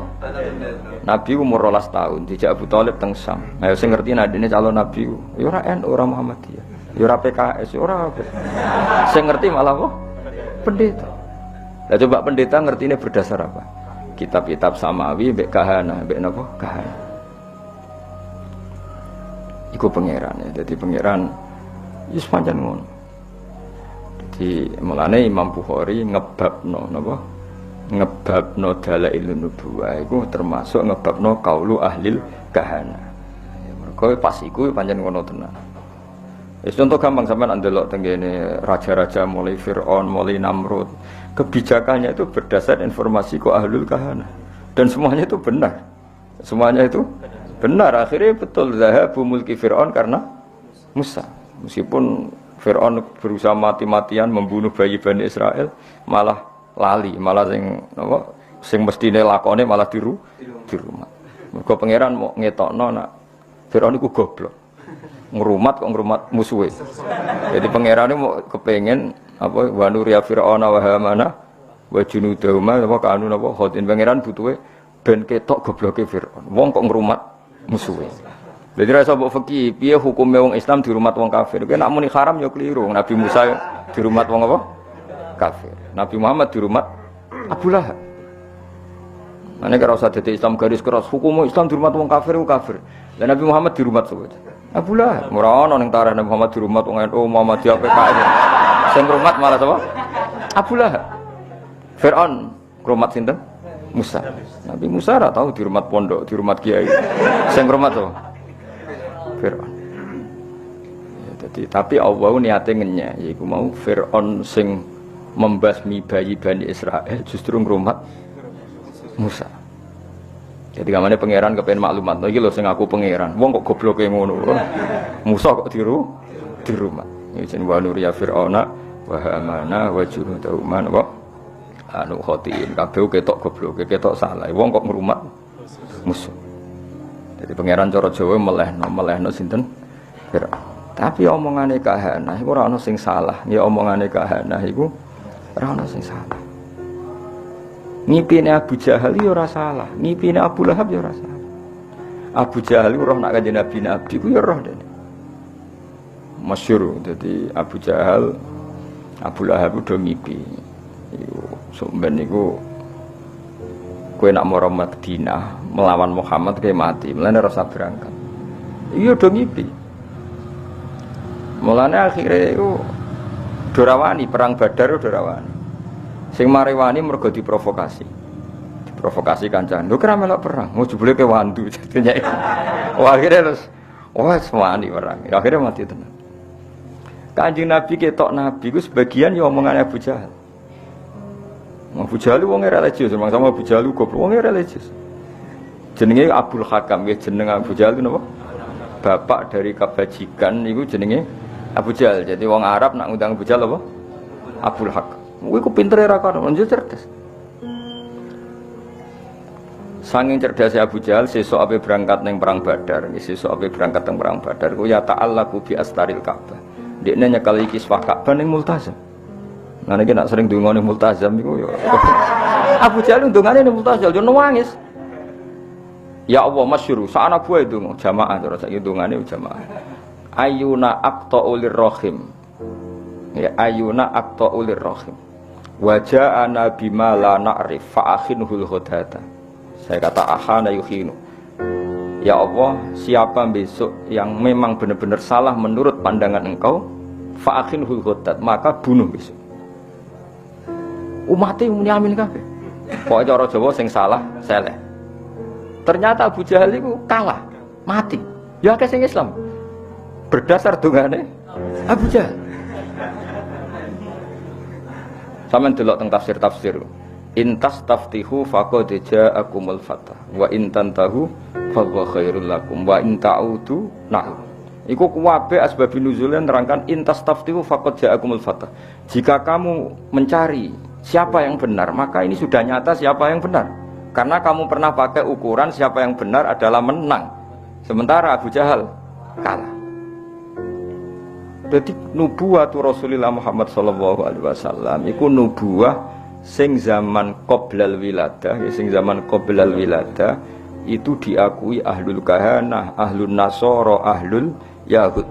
[SPEAKER 1] Nabi umur 12 tahun dijak Abu Thalib teng Syam. Ayo sing ngerti nadine calon nabi ku, ya ora NU, ora Muhammadiyah. Ya ora PKS, ya ora apa. Sing ngerti malah apa? Pendeta. Lah coba pendeta ngertine berdasar apa? Kitab-kitab samawi mbek kahana, mbek napa? Kahana. Iku pangeran ya. Dadi pangeran wis pancen ngono. Di mulane Imam Bukhari ngebabno napa ngebabno dalailun nubuwah iku termasuk ngebabno qaulu ahlil kahana. Ya mergo pas iku pancen ngono tenan. Wis contoh gampang sampean ndelok tengene raja-raja mulai Firaun, mulai Namrud, kebijakannya itu berdasar informasi ku ahlul kahana dan semuanya itu benar. Semuanya itu benar, akhirnya betul zahabu mulki Firaun karena Musa. Meskipun Fir'aun berusaha mati-matian membunuh bayi Bani Israel, malah lali, malah sing mestine lakone malah di rumah. Mergo pangeran mau ngetokno nak Fir'aun iku goblok. Ngrumat kok ngrumat musuhe. Jadi pangeran mau kepengen apa wa nuriya Fir'auna wa Hamana wa junudahuma apa kanu napa khotin pangeran butuhe ben ketok gobloke Fir'aun. Wong kok ngrumat musuhe. Jadi rasa mbok fikih piye hukume wong Islam di rumah wong kafir. Kowe nek muni haram ya keliru. Nabi Musa di rumah wong apa? Kafir. Nabi Muhammad di rumah Abu Lahab. Mane karo usah dadi Islam garis keras. Hukum Islam di rumah wong kafir ku kafir. Lah Nabi Muhammad di rumah sapa? Abu Lahab. Ora ono ning tarikh Nabi Muhammad di rumah wong NU Muhammadiyah PKS. Sing rumah malah sapa? Abu Lahab. Fir'aun rumah sinten? Musa. Nabi Musa ora tahu di rumah pondok, di rumah kiai. Sing rumah sapa? Fir'aun. Ya, tapi Allah niate ngenyek yaiku mau Fir'aun sing membasmi bayi Bani Israel justru ngrumat Musa. Jadi kamane pangeran kepen maklumat. Iki lho sing aku pangeran. Wong kok gobloke ngono. Musa kok di rumah. Ya jeneng wa nuriya Fir'auna wa Hamana wa junudahu man wa anu khotin kabeh ketok gobloke, ketok salah. Wong kok ngrumat Musa. Jadi pangeran cara Jawa melehno sinten? Fir'aun. Tapi omongane kahana iku ora ana sing salah. Ya omongane kahana iku ora ana sing salah. Ngipine Abu Jahal ya ora salah, ngipine Abu Lahab ya ora salah. Abu Jahal roh nak kanjeng Nabi ku ya roh dene. Masyhur dadi Abu Jahal Abu Lahab udah ngipi. Iku sampeyan niku kowe nak mara Madinah melawan Muhammad kayak mati, mulane rasa berangkat. Iya do ngipi. Mulane akhirnya itu dorawani perang Badar dorawani. Sing marewani mergo diprovokasi. Diprovokasi kancan. Lho kira melok perang, mau jebule ke wandu jadinya. Wah akhirnya terus semani perang. Akhirnya mati tenan. Kanjeng Nabi ketok Nabi ku sebagian ya omongan Abu Jahal. Abu Jahal wong religius, sama Abu Jahal goblok wong religius. Jenenge Abdul Hakam, nggih jeneng Abu Jahal napa? Bapak dari kebajikan niku jenenge Abu Jahal. Jadi wong Arab nak ngundang Abu Jahal apa? Abul Hakam. Iku pintere ra kono, njuk cerdas. Sanging cerdasnya Abu Jahal sesuk ape berangkat ning perang Badar, sesuk ape berangkat ning perang Badar ku ya ta'allaqu bi astaril Ka'bah. Dekne nyekel kiswah Ka'bah ning Multazam. Nah niki nak sering ndonga ning Multazam iku ya. Abu Jahal ndongane ning Multazam yo nangis. Ya Allah masyhur, sakana buah itu jamaah terus saiki ndongane jamaah. Ayuna aqta'ulir rahim. Ya ayuna aqta'ulir rahim. Wa ja'ana bima la na'rif fa akhinhul hudata. Saya kata ahana yukhinu. Ya Allah, siapa besok yang memang benar-benar salah menurut pandangan engkau, fa akhinhul hudata, maka bunuh besok. Umate muni amin kabeh. Pokoke cara Jawa sing salah seleh. Ternyata Abu Jahal itu kalah, mati. Ya akeh sing Islam. Berdasar dongane Abu Jahal. Sampeyan delok teng tafsir-tafsir. Intas taftihu faqad ja'akumul fatah wa in tantahu fa huwa khairul lakum wa in ta'udu na'u. Iku kuwabe asbab nuzulnya nerangkan intas taftihu faqad ja'akumul fatah. Jika kamu mencari siapa yang benar, maka ini sudah nyata siapa yang benar. Karena kamu pernah pakai ukuran siapa yang benar adalah menang. Sementara Abu Jahal kalah. Jadi nubuwatu Rasulullah Muhammad sallallahu alaihi wasallam iku nubuwah sing zaman qoblal wiladah, ya sing zaman qoblal wiladah itu diakui ahlul kahanah, ahlul nasara, ahlul yahud.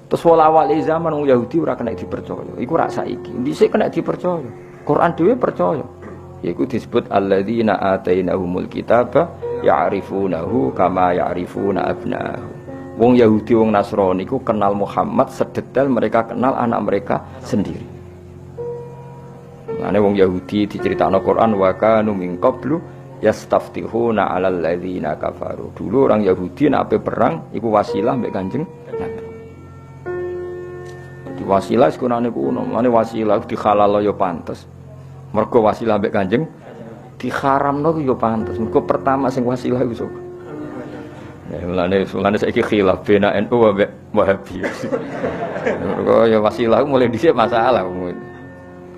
[SPEAKER 1] Terus wala-wali zaman wong Yahudi ora kena dipercaya. Iku rak saiki. Dhisik kena dipercaya. Quran dhewe percaya. Iku disebut alladzina atainahumul kitaba ya'rifunahu kama ya'rifuna abna'ahum. Wong Yahudi wong Nasrani iku kenal Muhammad sedetail mereka kenal anak mereka sendiri. Ane wong Yahudi diceritakno Quran wa kanu min qablu yastaftihuna 'alal ladzina kafaru. Dulu orang Yahudi nek ape perang iku wasilah mbek Kanjeng Nabi. Di wasilah sekunane kuno, mane wasilah dihalal ya pantes. Mergo wasilah mbek Kanjeng diharamno ya pantes. Mergo pertama sing wasilah iku sapa? Ya mulane saiki khilaf bena NU mbek Wahabi. Mergo ya wasilah mulai dhisik masalah.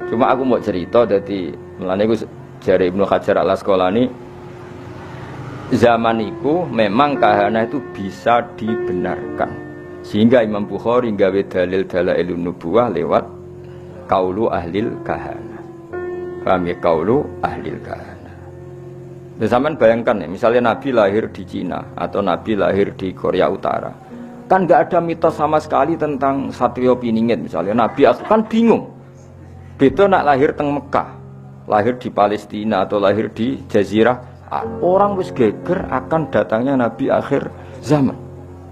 [SPEAKER 1] Cuma aku mau cerita dari melane aku jare Ibnu Hajar Al-Asqalani zaman itu memang kahana itu bisa dibenarkan sehingga Imam Bukhari gawe dalil dalailun nubuwah lewat qaulu ahlil kahana. Paham ya qaulu ahlil kahana. Dan zaman bayangkan ya, misalnya Nabi lahir di Cina atau Nabi lahir di Korea Utara. Kan enggak ada mitos sama sekali tentang Satrio Piningit misalnya. Nabi kan bingung. Beda nak lahir teng Mekah, lahir di Palestina atau lahir di Jazirah, orang wis geger akan datangnya Nabi akhir zaman.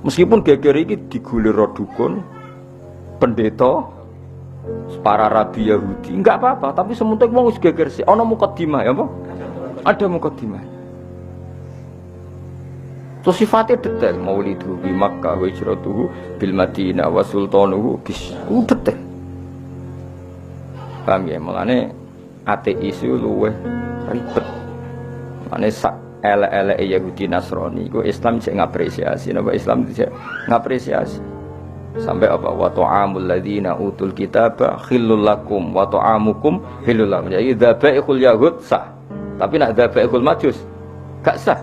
[SPEAKER 1] Meskipun geger ini digulir dukun, pendeta, para rabi Yahudi, enggak apa-apa. Tapi sementing wong wis geger sih. Ana mukadimah ya apa? Ada mukadimah. Terus sifatnya detail. Maulidu bi Makkah wa hijratuhu bil Madinah wa sultanuhu bis. Detail. Paham ya, makanya ateis itu luwih ribet. Makanya sak elek-elek Yahudi Nasrani itu Islam cek ngapresiasi, napa Islam cek ngapresiasi. Sampai apa? Wa ta'amul ladzina utul kitaba khillul lakum wa ta'amukum khillul lakum. Jadi dzabaihul yahud sah. Tapi nak dzabaihul majus gak sah.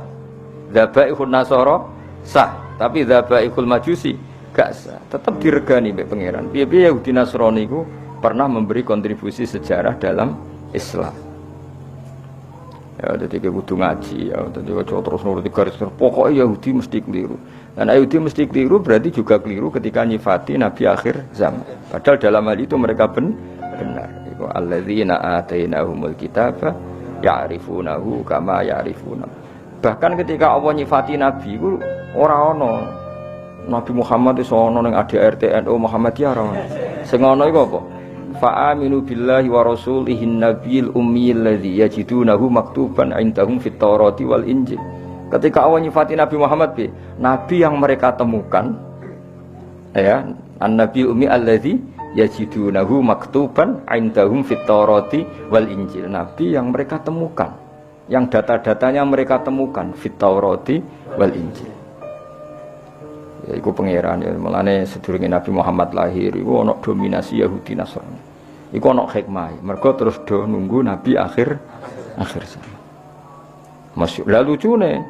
[SPEAKER 1] Dzabaihul nasara sah, tapi dzabaihul majusi gak sah. Tetap diregani mbek pangeran. Piye-piye Yahudi Nasrani iku pernah memberi kontribusi sejarah dalam Islam. Ya, jadi kita butuh ngaji, ya, jadi kita terus nuruti garis pokoknya Yahudi mesti keliru. Dan Yahudi mesti keliru berarti juga keliru ketika nyifati Nabi akhir zaman. Padahal dalam hal itu mereka benar. Itu alladzina atainahumul kitaba ya'rifunahu kama ya'rifuna. Bahkan ketika Allah nyifati Nabi itu orang-orang Nabi Muhammad itu ono ning ADRT NU Muhammadiyah ora. Sing ono iku apa? Fa'aminu billahi wa rasulihi nabiyil ummiyil ladzi yajidunahu maktuban indahum fit Taurati wal Injil. Ketika Allah nyifati Nabi Muhammad Nabi yang mereka temukan ya, an-nabiyul ummi alladzi yajidunahu maktuban indahum fit Taurati wal Injil. Nabi yang mereka temukan, yang data-datanya mereka temukan fit Taurati wal Injil. Ya iku pangeran ya. Mulane sedurunge Nabi Muhammad lahir iku ana dominasi Yahudi Nasrani. Iku ana hikmah. Mergo terus do nunggu Nabi akhir zaman. Masyhur. Lah lucune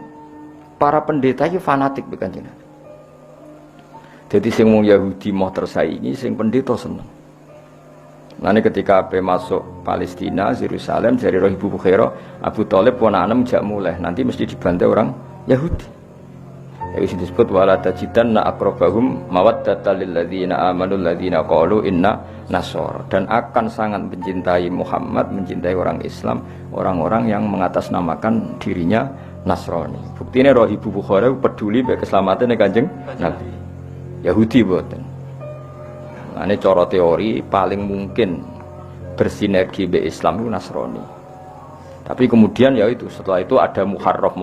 [SPEAKER 1] para pendeta iki fanatik be Kanjeng Nabi. Jadi sing wong Yahudi mau tersaingi, sing pendeta seneng. Nanti ketika ape masuk Palestina, Yerusalem, dari roh Ibu Bukhairah, Abu Thalib ponakan jak mulai, nanti mesti dibantai orang Yahudi. Yang disebut wala tajidanna aqrabahum mawaddatan lil ladzina amanu alladzina qalu inna nasara, dan akan sangat mencintai Muhammad, mencintai orang Islam, orang-orang yang mengatasnamakan dirinya Nasrani. Buktinya roh Ibu Bukhairah peduli mek keselamatan Kanjeng Nabi. Yahudi boten. Nah, ini cara teori paling mungkin bersinergi be Islam itu Nasrani. Tapi kemudian ya itu setelah itu ada muharraf,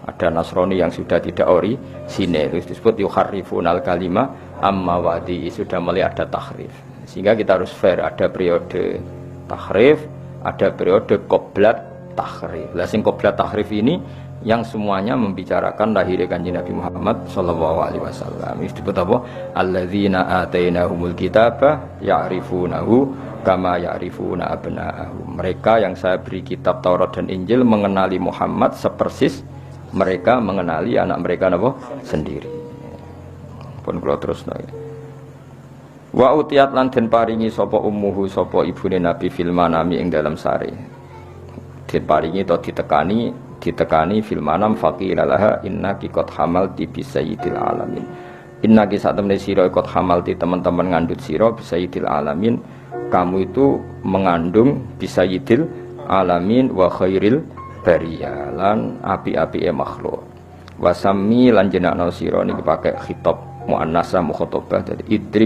[SPEAKER 1] ada Nasrani yang sudah tidak orisinil, itu disebut yuharrifunal kalima amma wadi, sudah mulai ada tahrif. Sehingga kita harus fair, ada periode tahrif, ada periode qoblat tahrif. Lah sing qoblat tahrif ini yang semuanya membicarakan lahirnya Kanjeng Nabi Muhammad sallallahu alaihi wasallam. Ini disebut apa? Alladzina atainahumul kitaba ya'rifunahu kama ya'rifuna abna'ahum. Mereka yang saya beri kitab Taurat dan Injil mengenali Muhammad sepersis mereka mengenali anak mereka napa sendiri. Pun kula terusno. Wa utiyat lan den paringi sapa ummuhu sapa ibune Nabi fil manami ing dalam sare. Den paringi to ditekani fil manam faqilalaha innaki qad hamalti bi sayyidil alamin. Innaki sak temene sira qad hamalti teman-teman ngandut sira bi sayyidil alamin, kamu itu mengandung bi sayyidil alamin wa khairil bariyah lan api-apike makhluk. Wasami lan jenakno sira niki pakai khitab muannasa mukhatabah, jadi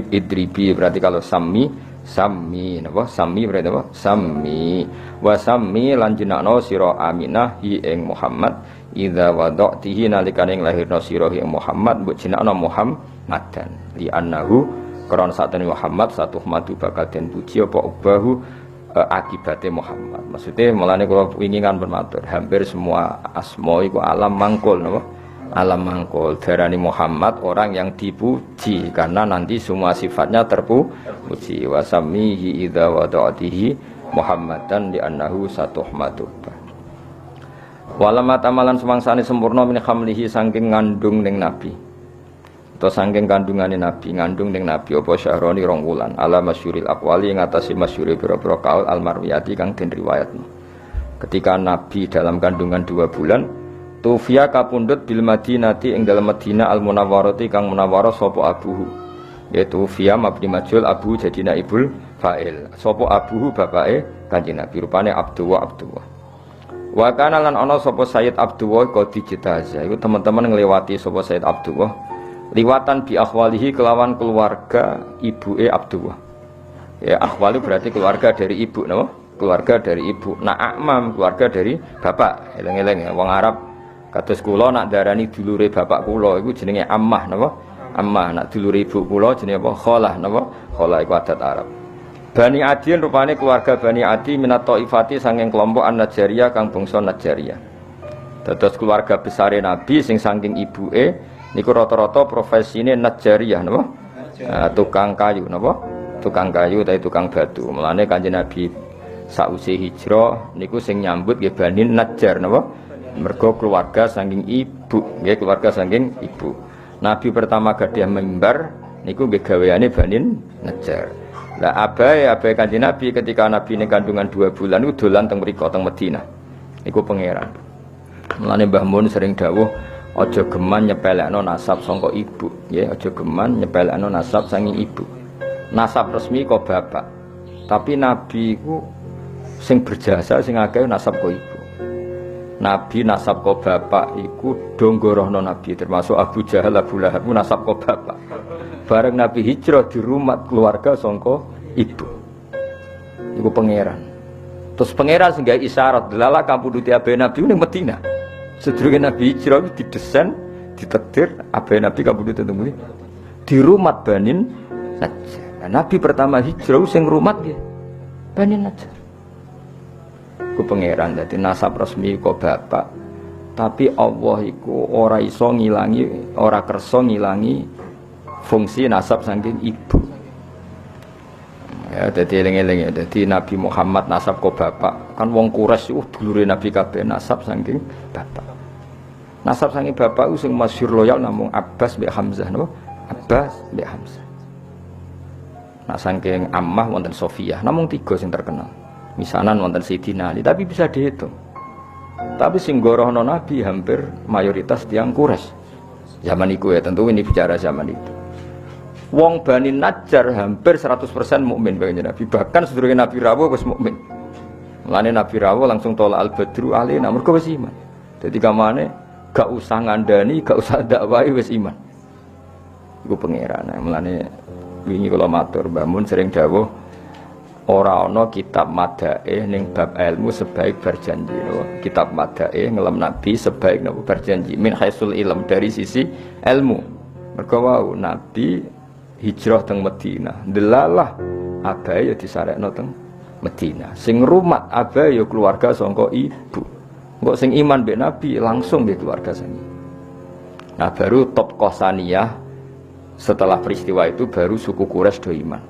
[SPEAKER 1] idribi berarti kalau sami napa sami berarti apa sami wa sami lan jenakno sira Aminah hi ing Muhammad idza wada'tihi nalikane lahirna sira ing Muhammad mbok jenakno Muhammadan li annahu kron satene Muhammad satu madu bakal den puji apa ubahu akibate Muhammad. Maksudnya mulane kula wingi kan bermatur hampir semua asma iku alam mangkul napa alam mangkul, darani Muhammad orang yang dipuji karena nanti semua sifatnya terpuji. Wasamihi idza wada'atihi Muhammadan li annahu satuhmadu. Walamat amalan semangsane sempurna min khamlihi saking ngandung ning nabi atau saking kandungane nabi, ngandung ning nabi apa syahroni rong wulan ala masyhuril aqwali ngatasi masyhuri pira-pira kaul al marwiyati kang den riwayatno. Ketika nabi dalam kandungan 2 bulan Tufia kapundhut bil Madinati ing dalam Madinah al Munawwarati kang munawwarah sapa abuhu. Yaitu Tufia mabni majhul abu jadi naibul fa'il. Sapa abuhu bapake Kanjeng Nabi rupane Abdullah. Wa kana lan ana sapa Sayyid Abdullah qad dijitaza. Iku teman-teman ngliwati sapa Sayyid Abdullah liwatan bi akhwalihi kelawan keluarga ibuke Abdullah. Ya akhwali berarti keluarga dari ibu napa? Keluarga dari ibu. Na'amam keluarga dari bapak. Eleng-eleng ya wong Arab. Kados kula nak darani dulure bapak kula iku jenenge ammah napa? Ammah. Nak dulure ibu kula jenenge apa? Khalah napa? Khalah iku adat Arab. Bani Adin rupane keluarga Bani Adi minat Taifati saking kelompok An-Najjariyah kang bangsa Najjariyah. Dados keluarga besare Nabi sing saking ibuke niku rata-rata profesine Najjariyah napa? Tukang kayu napa? Tukang kayu utawa tukang batu. Mulane Kanjeng Nabi sausé hijrah niku sing nyambut nggih Bani Najjar napa? Mergo keluarga saking ibu, nggih keluarga saking ibu. Nabi pertama gadah mimbar niku nggih gaweane Bani Najjar. Lah abahe Kanjeng Nabi ketika Nabi ning kandungan 2 bulan niku dolan teng mriko teng Madinah. Niku pangeran. Mulane Mbah Mun sering dawuh aja geman nyepelekno nasab saka ibu, nggih aja geman nyepelekno nasab saking ibu. Nasab resmi kok bapak. Tapi Nabi ku sing berjasa sing akeh nasab kok ibu. Nabi nasab kok bapak iku donggorohno Nabi termasuk Abu Jahal, Abu Lahab nasab kok bapak. Bareng Nabi hijrah di rumah keluarga sangka ibu. Iku pangeran. Terus pangeran sing gawe isyarat delala kampuduti abe Nabi ning Madinah. Sedurunge Nabi hijrah didesain, ditakdir abe Nabi kampuduti temui di rumah Bani Najjar. Nabi pertama hijrah sing rumah nggih Bani Najjar. Ku pangeran dadi nasab resmi kok bapak Tapi Allah iku ora iso ngilangi, ora kersa ngilangi fungsi nasab saking ibu. Ya, dadi eling-eling ya. Dadi Nabi Muhammad nasab kok bapak. Kan wong Quraisy dulure Nabi kabeh nasab saking bapak. Nasab saking bapak sing masyhur loyal namung Abbas mbek Hamzah napa? Abbas mbek Hamzah. Nah saking Ammah wonten Sofiyah, namung 3 sing terkenal. Misanan wonten Sayyidina Ali, tapi bisa dihitung. Tapi sing gorohno Nabi hampir mayoritas tiyang Quraisy. Zaman itu ya, tentu ini bicara zaman itu. Wong Bani Najjar hampir 100% mukmin bagi Nabi. Bahkan sedurunge Nabi rawuh wis mukmin. Mulane Nabi rawuh langsung tolak al-badru alaina mergo wis iman. Dadi kamane gak usah ngandani, gak usah dakwahi wis iman. Iku pangeran. Mulane wingi kula matur Mbah Mun sering dawuh ora ana kitab madae ning bab ilmu sebaik berjanji. Kitab madae ngelem Nabi sebaik napa berjanji min haisul ilm dari sisi ilmu. Mergo wau Nabi hijrah teng Madinah. Delalah abae ya disarekno teng Madinah. Sing rumat abae ya keluarga saka ibu. Engko sing iman mbek Nabi langsung mbek keluarga sing. Nah baru top Qosaniyah setelah peristiwa itu baru suku Quraisy do iman.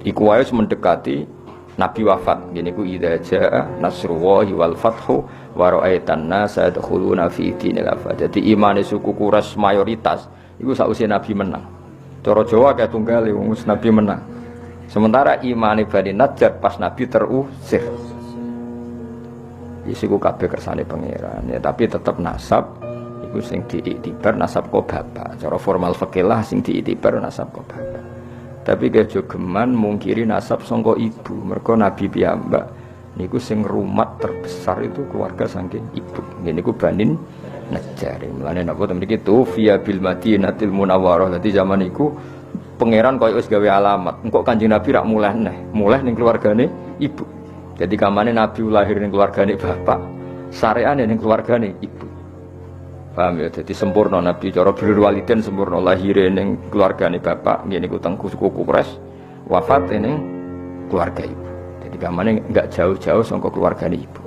[SPEAKER 1] Iku wae mendekati Nabi wafat. Gini ku idza jaa nasrullahi wal fathu wa ra'aitan nasa yadkhuluna fi dinil afad. Jadi imane suku Quraisy mayoritas iku sausé Nabi menang. Cara Jawa kayak tunggal wong Nabi menang. Sementara imane Bani Najjar pas Nabi terusir. Isiku kabeh kersane pangeran ya, tapi tetap nasab iku sing diiktibar nasab kok bapak. Cara formal fikih lah sing diiktibar nasab kok bapak. Tapi kejo geman mungkiri nasab sangka ibu. Mergo Nabi piyambak niku sing rumat terbesar itu keluarga saking ibu. Niku Bani Najjar. Mulane napa to mriki tufiya bil Madinatil Munawwarah. Dadi zaman iku pangeran koyo wis gawe alamat. Engko Kanjeng Nabi rak mulih ning keluargane ibu. Jadi kamane Nabi lahir ning keluargane bapak, sareane ning keluargane ibu. Paham ya, jadi sempurna Nabi cara birrul walidain sempurna lahir ning keluargane bapak, ngene iku teng suku Quraisy, wafat ning keluarga ibu. Jadi kamane enggak jauh-jauh saka keluargane ibu.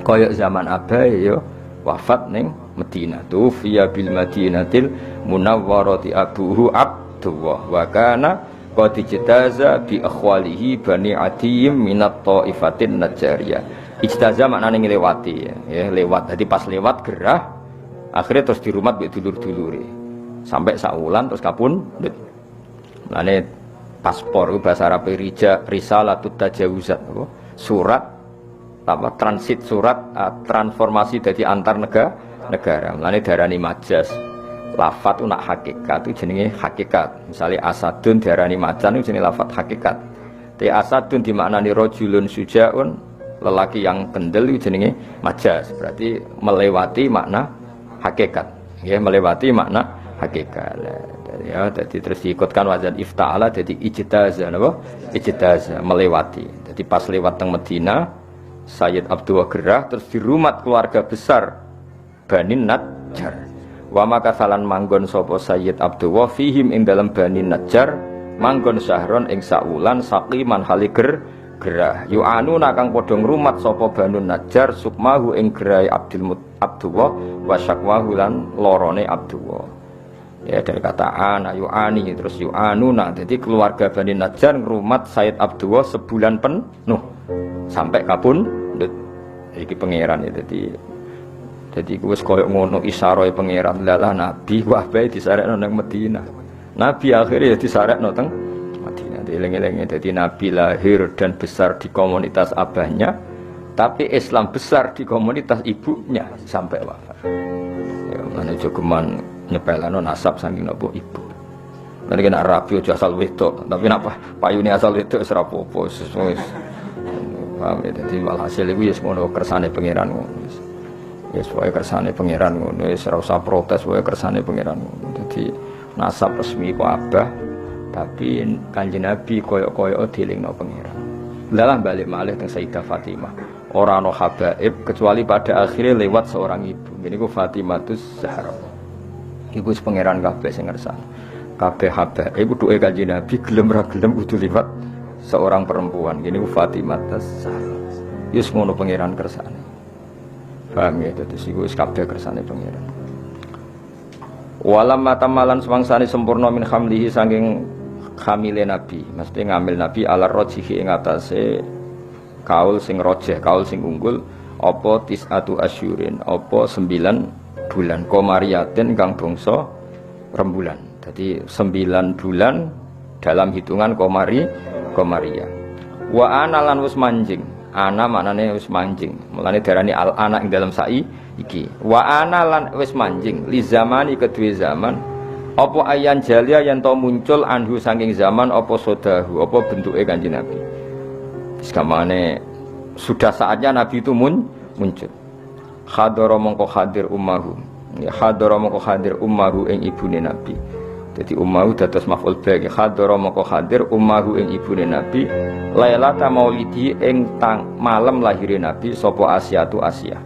[SPEAKER 1] Kaya zaman abae ya wafat ning Madinah. Tufiya bil Madinatil Munawwarati abuhu Abdullah wa kana qad ijtaza bi akhwalihi Bani Adiyim minat taifatin Najjariyah. Ijtaza maknane nglewati ya, lewat. Jadi pas lewat gerah akhirnya terus dirumat mbek dulur-dulure. Sampai saulan terus kapundhut. Lane paspor bahasa Arab risalatut tajawuzat apa? Surat apa transit surat transformasi dari antar negara. Lane darani majaz. Lafat nak hakikat itu jenenge hakikat. Misalnya asadun diarani macan itu jenenge lafat hakikat. Te asadun dimaknani rajulun sujaun, lelaki yang kendel itu jenenge majaz. Berarti melewati makna hakikat, ya melewati makna hakikat. Ya, jadi terus diikutkan wazan ifta'ala, jadi ijtaza, apa? Ijtaza melewati. Jadi pas lewat teng Madinah, Sayyid Abdullah gerah, terus di rumah keluarga besar Bani Najjar. Wa maka salan manggon sapa Sayyid Abdullah fihim ing dalam Bani Najjar, manggon syahron ing saulan saqiman haliger gerah. Yu'anu nakang padha ngrumat sapa Banu Najjar sukmahu ing gerai Abdullah wa syakwahu lan lorone Abdullah. Ya dari kata ana yu'ani terus yu'anu nak. Jadi keluarga Bani Najjar ngrumat Sayyid Abdullah sebulan penuh sampai kapundhut. Iki pangeran ya jadi wis koyo ngono isyarahe pangeran lalah Nabi wah bae disarekno nang Madinah. Nabi akhirnya disarekno teng Madinah. Dieling-eling dadi Nabi lahir dan besar di komunitas abahnya, tapi Islam besar di komunitas ibunya sampai wafat. Ya mana jogeman nyepelano nasab saking napa ibu. Lan iki nek rabi aja asal wedok, tapi napa payune asal wedok wis ora apa-apa wis. Paham ya dadi walhasil iku ya ngono kersane pangeran ngono. Ya supaya kersane pangeran ngono wis ora usah protes wae kersane pangeran ngono. Dadi nasab resmi ku abah tapi Kanjeng Nabi koyo-koyo dilingno pangeran. Lalah balik malih teng Sayyidah Fatimah. Ora ana habaib kecuali pada akhirnya lewat seorang ibu. Niku Fatimatus Zahra. Iku wis pangeran kabeh sing ngersani. Kabeh habaib duwe Kanjeng Nabi gelem ra gelem kudu liwat seorang perempuan. Niku Fatimatus Zahra. Yus ngono pangeran kersane. Paham ya, terus iku wis kabeh kersane pangeran. Walam matamalan semangsane sempurna min hamlihi saking hamile nabi, mesti ngambil nabi ala rojihi ing atase kaul sing rojeh, kaul sing unggul apa tisatu asyurin, apa 9 bulan komariatin kang bangsa rembulan. Jadi 9 bulan dalam hitungan komaria. Wa ana lan wis manjing. Ana maknane wis manjing. Mulane darani al ana ing dalam sai iki. Wa ana lan wis manjing li zamani kedue zaman. Apa ayan jalia yen to muncul anhu saking zaman apa sodahu, apa bentuke Kanjeng Nabi. Sekamane sudah saatnya Nabi itu muncul. Hadara mongko hadir ummahu. Ya hadara mongko hadir ummahu ing ibune Nabi. Jadi ummahu dados maf'ul bagi hadara mongko hadir ummahu ing ibune Nabi lailata maulidi ing malam lahire Nabi sapa Asyatu Asyah.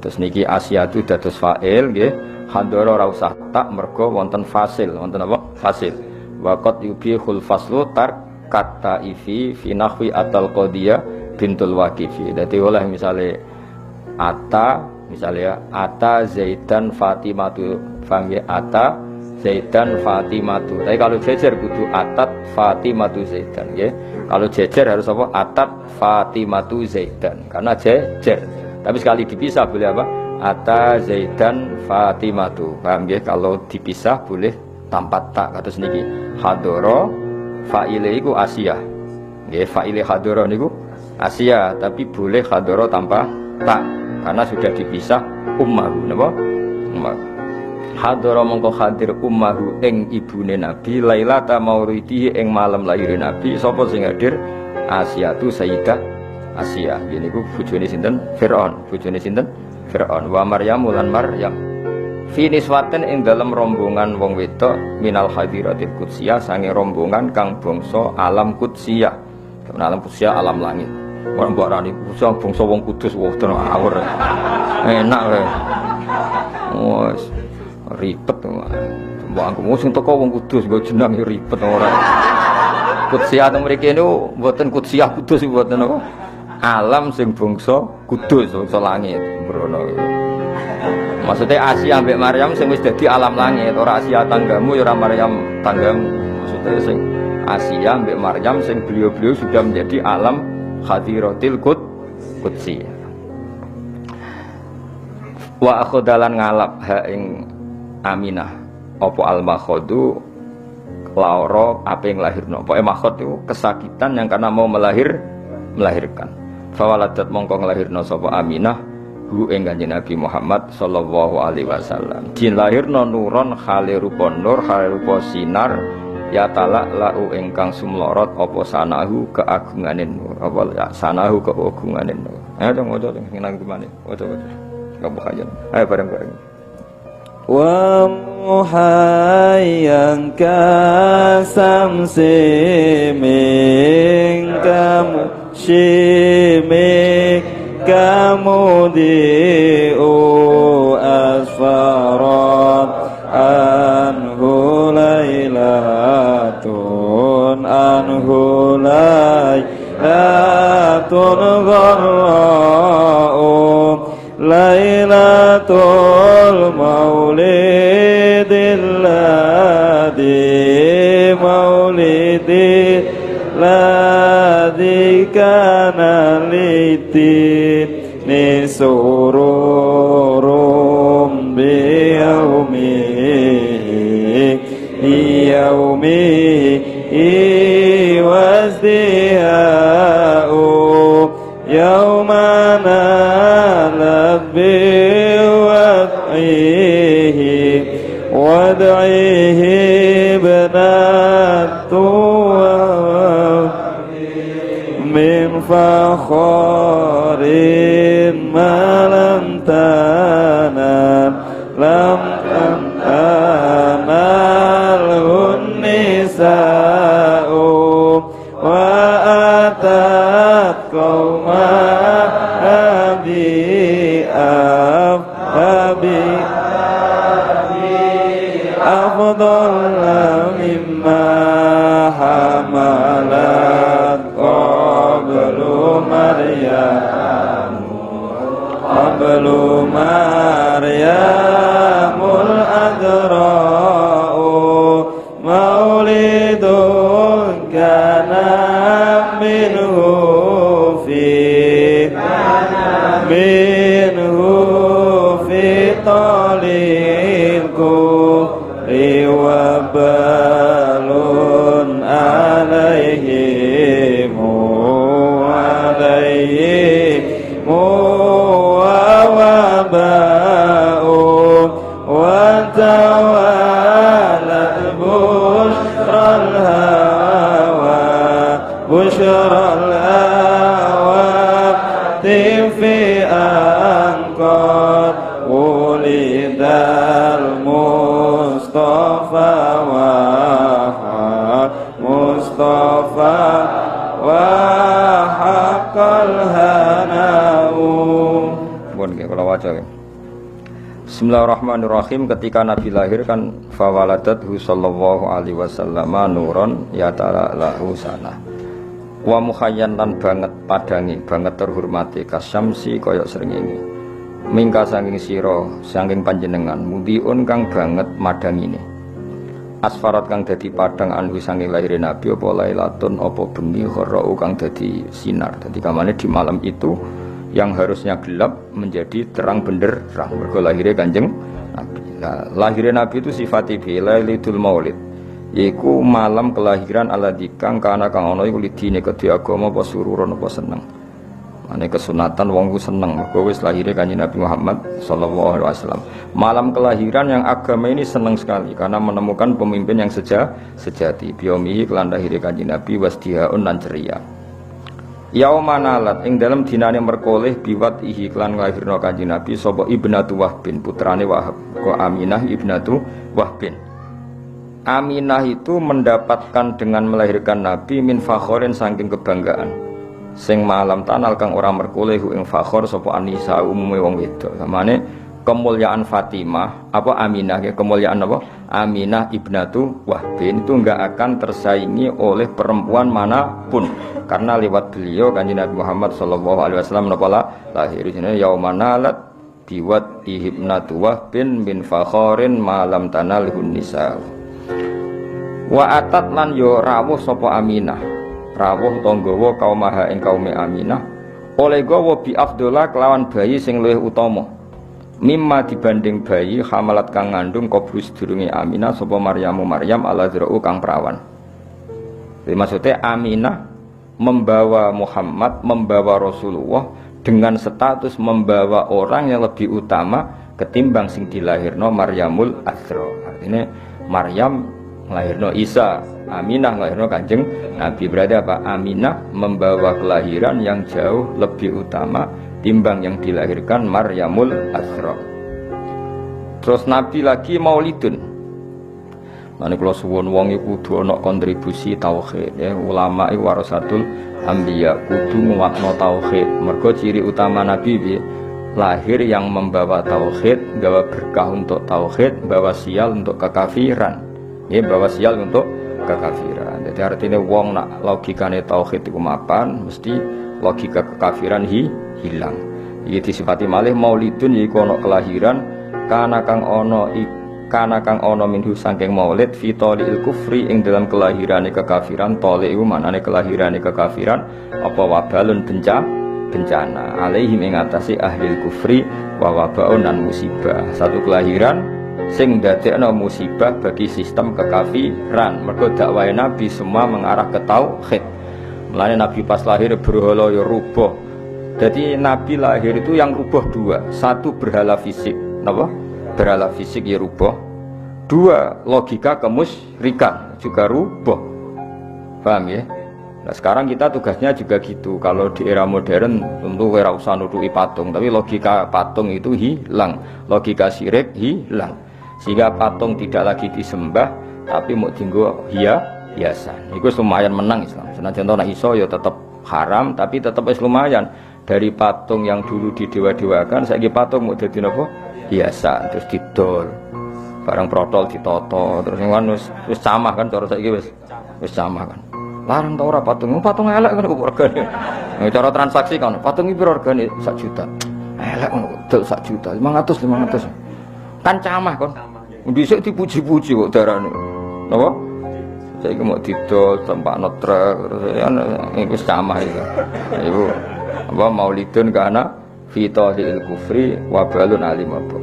[SPEAKER 1] Terus niki Asyatu dados fa'il nggih hadara ora usah tak mergo wonten fasil wonten apa fasil waqat yubihul faslu tar kata ifi fi nahwi atal qadiyah bintul waqifi. Dadi oleh misale ata misalnya ata Zaidan Fatimatu fangge ata Zaidan Fatimatu. Tapi kalau jejer kudu atat Fatimatu Zaidan ya. Kalau jejer harus apa? Atat Fatimatu Zaidan. Karena jejer. Tapi sekali dipisah boleh apa? Ata Zaidan Fatimatu. Paham ya? Kalau dipisah boleh tanpa tak. Kados niki. Hadara fa'ile iku Asyah. Nggih, fa'ile hadara niku Asyah, tapi boleh hadara tanpa tak. Karena sudah dipisah ummahu napa? Ummahu. Hadara mongko hadir ummahu ing ibune Nabi lailata mauridihi ing malam lahir Nabi. Sapa sing hadir? Asyatu Sayyidah Asyah. Yen niku bojone sinten? Firaun. Bojone sinten? Firaun. Wa Maryam lan Maryam. Fi niswatin ing dalam rombongan wong wedok minal hadiratil qudsiyah sange rombongan kang bangsa alam qudsiyah. Alam qudsiyah alam langit. Orang barani bangsa wong kudus wong tenan awur. Enak lho. Wes ribet mbok aku sing teko wong kudus nggo jeneng ribet ora. Qudsiyah teng mriki niku mboten qudsiyah kudus mboten apa. Alam sing bangsa kudus bangsa langit mbrono. Maksudnya Asia ambek Maryam sing wis dadi alam langit, ora Asia tanggamu ya ora Maryam tanggamu. Maksudnya sing Asia ambek Maryam sing beliau-beliau sudah menjadi alam hadiratil qudsi. Wa akhodalan ngalap ha ing Aminah apa al-makhadu lara apa yang lahirno. Pokoke makhod itu kesakitan yang karena mau melahirkan. Fawaladat mongko nglahirno sapa Aminah hu ing Kanjeng Nabi Muhammad sallallahu alaihi wasallam. Jin lahirna nuron khale rupa nur, khale rupa sinar ya talak lau ingkang sumlorot apa sanahu keagungane nur. Apa ya sanahu keagungane nur. Ayo dong waca sing nang gimana? Waca. Enggak bahaya. Ayo bareng-bareng.
[SPEAKER 2] Wa muhayyan kasamsi min kamshimi kamudi'u asfarat anhu laylatun gharra'u laylatul maulidil ladzi kana litini sururum biyaumihi wazdiha'u yaumana labbi wad'ihi banatu min fakharin malam tanalhun nisa'u wa atat qawma abi afdal mimma hamalat qablu Maryam talil kufri wa balun alaihim بشرى الآوات في أنقاض ولد المصطفى وحق الهناء.
[SPEAKER 1] Bismillahirrahmanirrahim. Ketika Nabi lahir kan fawaladathu sallallahu alaihi wasallam nuron yata'lahu sana. Wa mukhayyan lan banget padangi, banget terhormati kasyamsi kaya srengenge. Mingka saking sira, saking panjenengan mudiun kang banget madangine. Asfarat kang dadi padang anhu saking lahir Nabi apa lailatun apa bengi kharau kang dadi sinar. Dadi kamane di malam itu yang harusnya gelap menjadi terang benderang mergo lahire Kanjeng Nabi. Nah, lahirnya Nabi itu sifati lailatul maulid, yaiku malam kelahiran aladikang kana kang ana iku lidine kedhe agama apa sururon apa seneng. Mane kesunatan wong ku seneng mergo wis lahire Kanjeng Nabi Muhammad sallallahu alaihi wasallam. Malam kelahiran yang agama ini seneng sekali karena menemukan pemimpin yang sejati. Biomihi kelan lahire Kanjeng Nabi wasdihaun lan ceria. Yaumanalat ing dalam dinane merkoleh biwat ihi klan nglahirna Kanjeng Nabi sapa Ibnatu Wahbin putrane Wahab kok Aminah Ibnatu Wahbin. Aminah itu mendapatkan dengan melahirkan Nabi min fakhorin saking kebanggaan. Sing malam tanal kang ora merkoleh ing fakhor sapa Anisa umume wong wedok. Samane kemuliaan Fatimah apa Aminah ya kemuliaan apa? Aminah Ibnatu Wahbin itu enggak akan tersaingi oleh perempuan manapun. Karena lewat beliau Kanjeng Nabi Muhammad sallallahu alaihi wasallam napa lahir jenenge yaumanalat biwat ibnatu Wahbin min fakhorin malam tanalhun nisa. Wa atat lan yo rawuh sapa Aminah. Rawuh tanggawa kaumaha ing kaume Aminah oleh gawa bi afdhola kelawan bayi sing luwih utama. Mimma dibanding bayi hamalat kang ngandung kobrus durunge Aminah sapa Maryamu Maryam alazra'u kang perawan. Jadi maksudnya Aminah membawa Muhammad, membawa Rasulullah dengan status membawa orang yang lebih utama ketimbang sing dilahirno Maryamul Azra. Artinya Maryam lahirno Isa, Aminah lahirno Kanjeng Nabi. Berarti apa? Aminah membawa kelahiran yang jauh lebih utama timbang yang dilahirkan Maryamul Azra. Terus Nabi lagi maulidun. Mane kula suwun wong iku kudu ana kontribusi tauhid ya, ulama iku warasatul anbiya kudu nguwatno tauhid. Mergo ciri utama Nabi piye? Lahir yang membawa tauhid, gawa berkah untuk tauhid, bawa sial untuk kekafiran. Ya, bawa sial untuk kekafiran. Jadi artinya wong nak logikane tauhid iku mapan, mesti logika kekafiran hilang. Iki disifati malih maulidun yaiku ana kelahiran kana kang ana minhu saking maulid fi taliil kufri ing dalam kelahirane kekafiran. Tali iku manane kelahirane kekafiran apa wabalun bencana alaihim ing atase ahli kufri wa wabaun dan musibah. Satu kelahiran sing ndadekno musibah bagi sistem kekafiran. Mergo dakwah Nabi semua mengarah ke tauhid. Mulane Nabi pas lahir berhala ya rubuh. Jadi Nabi lahir itu yang rubuh dua. Satu berhala fisik, napa? Berhala fisik ya rubuh. Dua, logika kemusyrikan juga rubuh. Paham ya? Nah sekarang kita tugasnya juga gitu. Kalau di era modern tentu ora usah nutuki patung, tapi logika patung itu hilang, logika syirik hilang. Sehingga patung tidak lagi disembah, tapi mau dienggo hiasan. Itu lumayan menang Islam. Senajan nek iso ya tetap haram, tapi tetap lumayan. Dari patung yang dulu didewa-dewakan, saiki patung mau dadi napa? Hiasan, terus didol. Barang protol ditoto, terus kan wis camah kan cara saiki wis camah kan. Larang ta ora patung elek kan regane. Cara transaksi kan patung iki piro regane 1 juta. Elek ngono dol 1 juta, 500. Kan camah kon. Dhisik dipuji-puji kok darane. Napa? Saiki mau didol tempakno truk terus iku camah iki. Iku apa maulidun kana fi tadil kufri wa balun alim apa.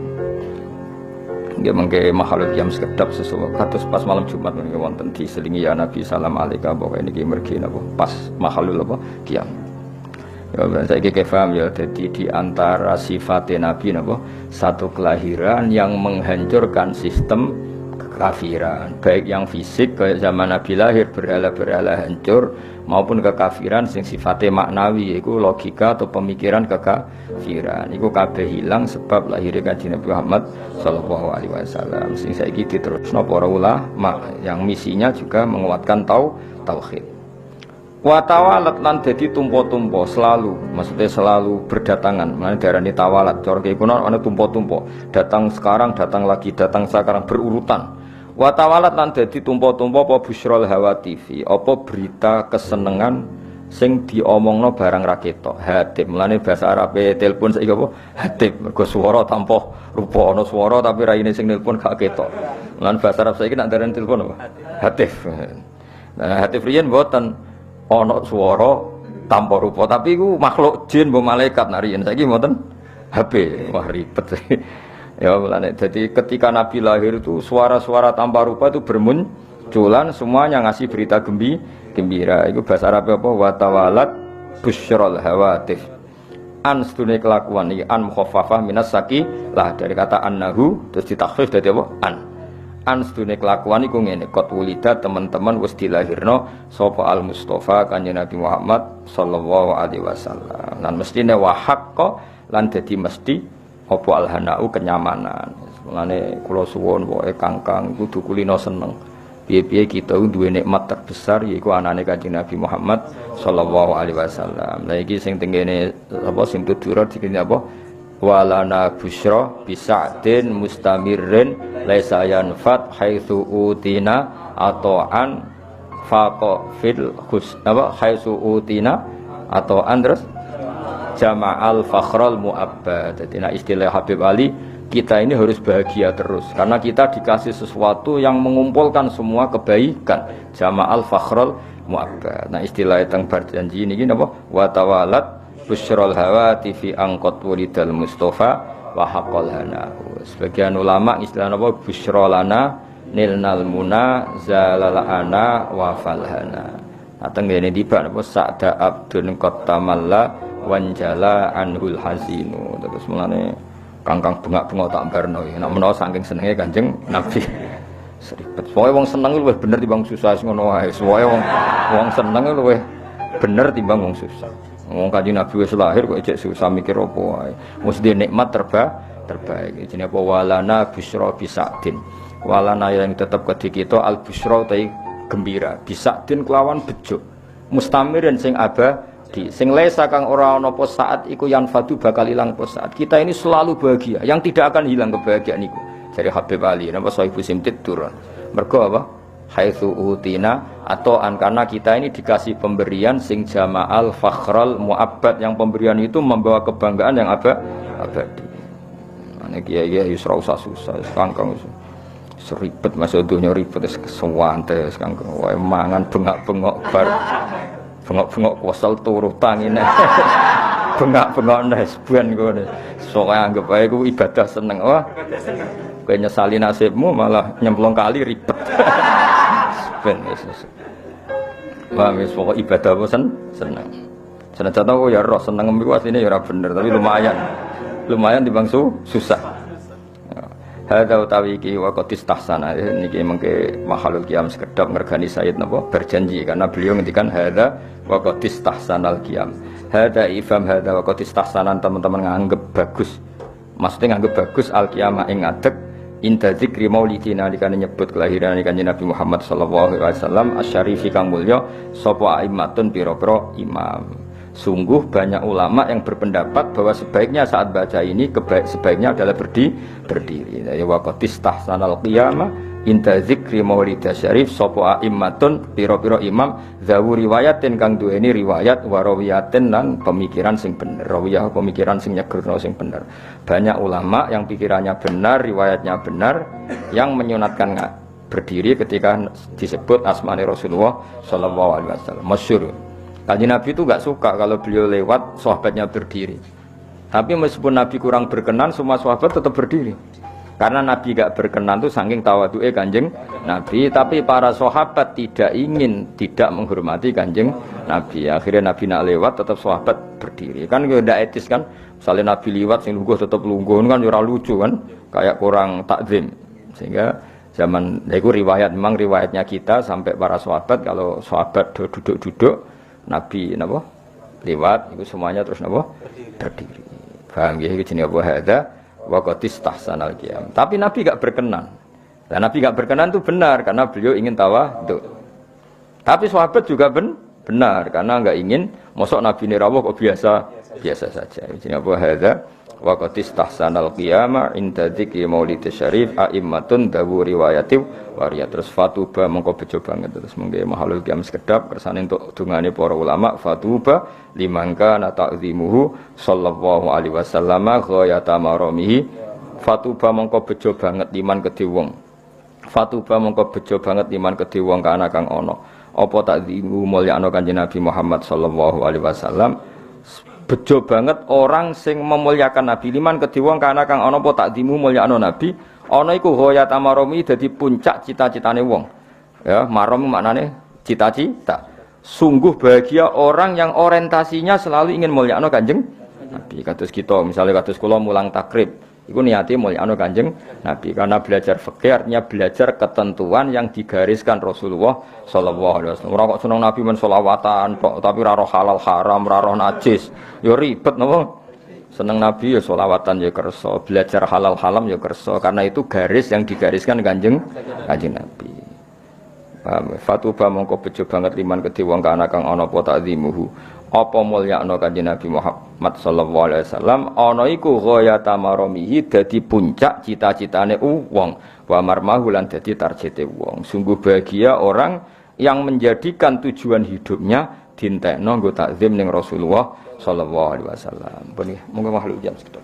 [SPEAKER 1] Nggih mengke makhluk yang sekedap sesuatu kados pas malam Jumat menika wonten diselingi ya Nabi salam alaika pokoke niki mergi napa pas makhluk apa kiam. Ya saiki paham ya dadi di antara sifat Nabi napa satu kelahiran yang menghancurkan sistem kekafiran baik yang fisik kayak zaman Nabi lahir berhala-berhala hancur maupun kekafiran sing sifatnya maknawi yaiku logika atau pemikiran kekafiran iku kabeh hilang sebab lahirnya Kanjeng Nabi Muhammad sallallahu alaihi wasallam sing saiki diterusno para ulama yang misinya juga menguatkan tauhid wa tawalat lan dadi tumpo-tumpo selalu maksudnya selalu berdatangan maknane diarani tawalat cara kuno ana tumpo-tumpo datang sekarang datang lagi datang sekarang berurutan wa tawalat lan dadi tumpo-tumpo apa busrol hawatifi apa berita kesenengan sing diomongno barang ra ketok hatib mulane bahasa Arabe telepon saiki apa hatib mergo swara tanpa rupa ana swara tapi raine sing nelpon gak ketok mulane bahasa Arab saiki nek ndarani telepon apa hatib nah hatib riyen mboten ana swara tanpa rupa tapi iku makhluk jin mbok malaikat nek riyen saiki mboten HP wah ribet ya mulane jadi ketika Nabi lahir itu suara-suara tanpa rupa itu bermunculan semuanya ngasih berita gembira itu bahasa Arab apa wa tawalat busyrul hawatif an stune kelakuan iki an mukhaffafah minas saki lah dari kata annahu terus ditakhfif dadi apa an stune kelakuan iku ngene qad wulida teman-teman wis dilahirno sapa al mustofa kanjeng Nabi Muhammad sallallahu alaihi wasallam lan mestine wa haqqo lan dadi mesti apa alhanau kenyamanan. Mulane kula suwun pokoke Kangkang kudu kulino seneng. Piye-piye kita duwe nikmat terbesar yaiku anane Kanjeng Nabi Muhammad sallallahu alaihi wasallam. Lah iki sing tengene apa sing tutur dikene apa? Walana busyra bisa'din mustamirrin laisa yanfat haitsu utina ata'an faqa fil khus apa haitsu utina ata'an terus jama'al fakhral mu'abbad. Jadi istilah Habib Ali kita ini harus bahagia terus karena kita dikasih sesuatu yang mengumpulkan semua kebaikan jama'al fakhral mu'abbad. Nah istilah teng berjanji ini napa wa tawalat busyrul hawati fi angqat walidal mustofa wa haqqal hana. Sebagian ulama istilah napa busyrolana nilnal muna zalalana wa falhana. Ateng ngene tiba napa sa'da abdun qatamalla wanjala anhul hazinu terus mulane Kangkang bengak-bengok tak barno nek menawa saking senenge Kanjeng Nabi seribet pokoke wong seneng luwih bener timbang susah ngono wae pokoke wong seneng luwih bener timbang wong susah wong Kanjeng Nabi wis lahir kok ejek susah mikir apa wae mesti nikmat terbaik jenenge apa walana busra bisadin walana yang tetep kedhi kita al busra tai gembira bisadin kelawan bejo mustamirin sing sing lesa kang ora ana apa saat iku yang fadu bakal ilang apa saat kita ini selalu bahagia yang tidak akan hilang kebahagiaan iku dari Habib Ali napa Sohibu Simtid turun mergo apa haitsu utina atau karena kita ini dikasih pemberian sing jama'al fakhral mu'abbad yang pemberian itu membawa kebanggaan yang abadi ane kiai ora usah susah Kangkang seribet masuk dunya ribet wis kesuwante Kangkang wae mangan bengak-bengok bar bengok-bengok kuasal turu tangine bengak-bengok nesben ngono sok anggap ae ku ibadah seneng wah kowe nyesali nasibmu malah nyemplung kali ribet ben Yesus wah wis pokok ibadah apa seneng senajan aku ya roh seneng iku asline ya ora bener tapi lumayan timbang susah hadza utawi iki wa qatis tahsana niki mengke makhluk qiyam sekedap ngergani Sayyid napa berjanji karena beliau ngendikan hadza wa qatis tahsanal qiyam hadza ifam hadza wa qatis tahsanan teman-teman nganggep bagus maksudnya nganggep bagus al qiyamah ing ngadeg inda zikri maulidina dikane nyebut kelahiran Kanjeng Nabi Muhammad sallallahu alaihi wasallam asyarifi kang mulya sapa aimatun pira-pira imam. Sungguh banyak ulama yang berpendapat bahwa sebaiknya saat baca ini sebaiknya adalah berdiri. Ya waqatis tahsanal qiyamah inda zikri maulidnya syarif sapa aimatun pira-pira imam zawu riwayatin kang duweni riwayat warawiyatin lan pemikiran sing bener. Rawiyah pemikiran sing nyegerno sing bener. Banyak ulama yang pikirannya benar, riwayatnya benar yang menyunatkan berdiri ketika disebut asmane Rasulullah sallallahu alaihi wasallam. Masyhur. Kanjeng Nabi itu enggak suka kalau beliau lewat sahabatnya berdiri. Tapi meskipun Nabi kurang berkenan, semua sahabat tetap berdiri. Karena Nabi gak berkenan tuh saking tawadu'e Kanjeng Nabi, tapi para sahabat tidak menghormati Kanjeng Nabi. Akhirnya Nabi nak lewat tetap sahabat berdiri. Kan ndak etis kan? Misalnya Nabi liwat sing lungguh tetap lungguh kan ora lucu kan? Kayak kurang takzim. Sehingga zaman itu riwayat, memang riwayatnya kita sampai para sahabat kalau sahabat duduk-duduk Nabi napa lewat itu semuanya terus napa berdiri. Paham ya iki jenenge apa hadza wa qatis tahsanal qiyam. Tapi Nabi gak berkenan. Nah, Nabi gak berkenan itu benar karena beliau ingin tawadhu. Tapi sahabat juga benar karena enggak ingin mosok Nabi rawuh kok biasa saja. Jenenge apa hadza wa qatis tahsanal qiyama inda dzikri maulid syarif aimmatun dawu riwayati waria. Terus fatuba mengko bejo banget terus mengke mahalul qiyam sekedap kersane untuk dungane para ulama fatuba limangka na ta'zimuhu sallallahu alaihi wasallam ghayata maramihi. Fatuba mengko bejo banget liman kedhe wong. Fatuba mengko bejo banget liman kedhe wong kana kang ana apa ta'zimu mulyakno Kanjeng Nabi Muhammad sallallahu alaihi wasallam. Bejo banget orang sing memuliakan Nabi liman kedhe wong kana kang ana apa takdimu mulyakno Nabi ana iku ghayat amaromi dadi puncak cita-citane wong ya marom maknane cita-cita. Sungguh bahagia orang yang orientasinya selalu ingin mulyakno Kanjeng Nabi. Kados kita misalnya kados kula mulang takrib iku niate mulyakno Kanjeng Nabi karena belajar fikih artinya belajar ketentuan yang digariskan Rasulullah sallallahu alaihi wasallam. Ora kok seneng Nabi men selawatan tok tapi ora roh halal haram, ora roh najis. Ya ribet napa? Seneng Nabi ya selawatan ya kersa, belajar halal haram ya kersa karena itu garis yang digariskan Kanjeng Nabi. Fatuba mongko bejo banget liman kedhe wong kana kang ana apa takzimuhu apa mulyakno Kanjeng Nabi Muhammad sallallahu alaihi wasallam ana iku ghayata maramihi dadi puncak cita-citane wong wa marmahu lan dadi targete wong. Sungguh bahagia orang yang menjadikan tujuan hidupnya dintekno nggo takzim ning Rasulullah sallallahu alaihi wasallam. Monggo makhluk jam sekedap.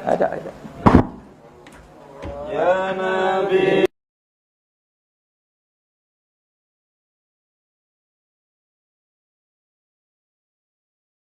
[SPEAKER 1] Ada.
[SPEAKER 2] Ya Nabi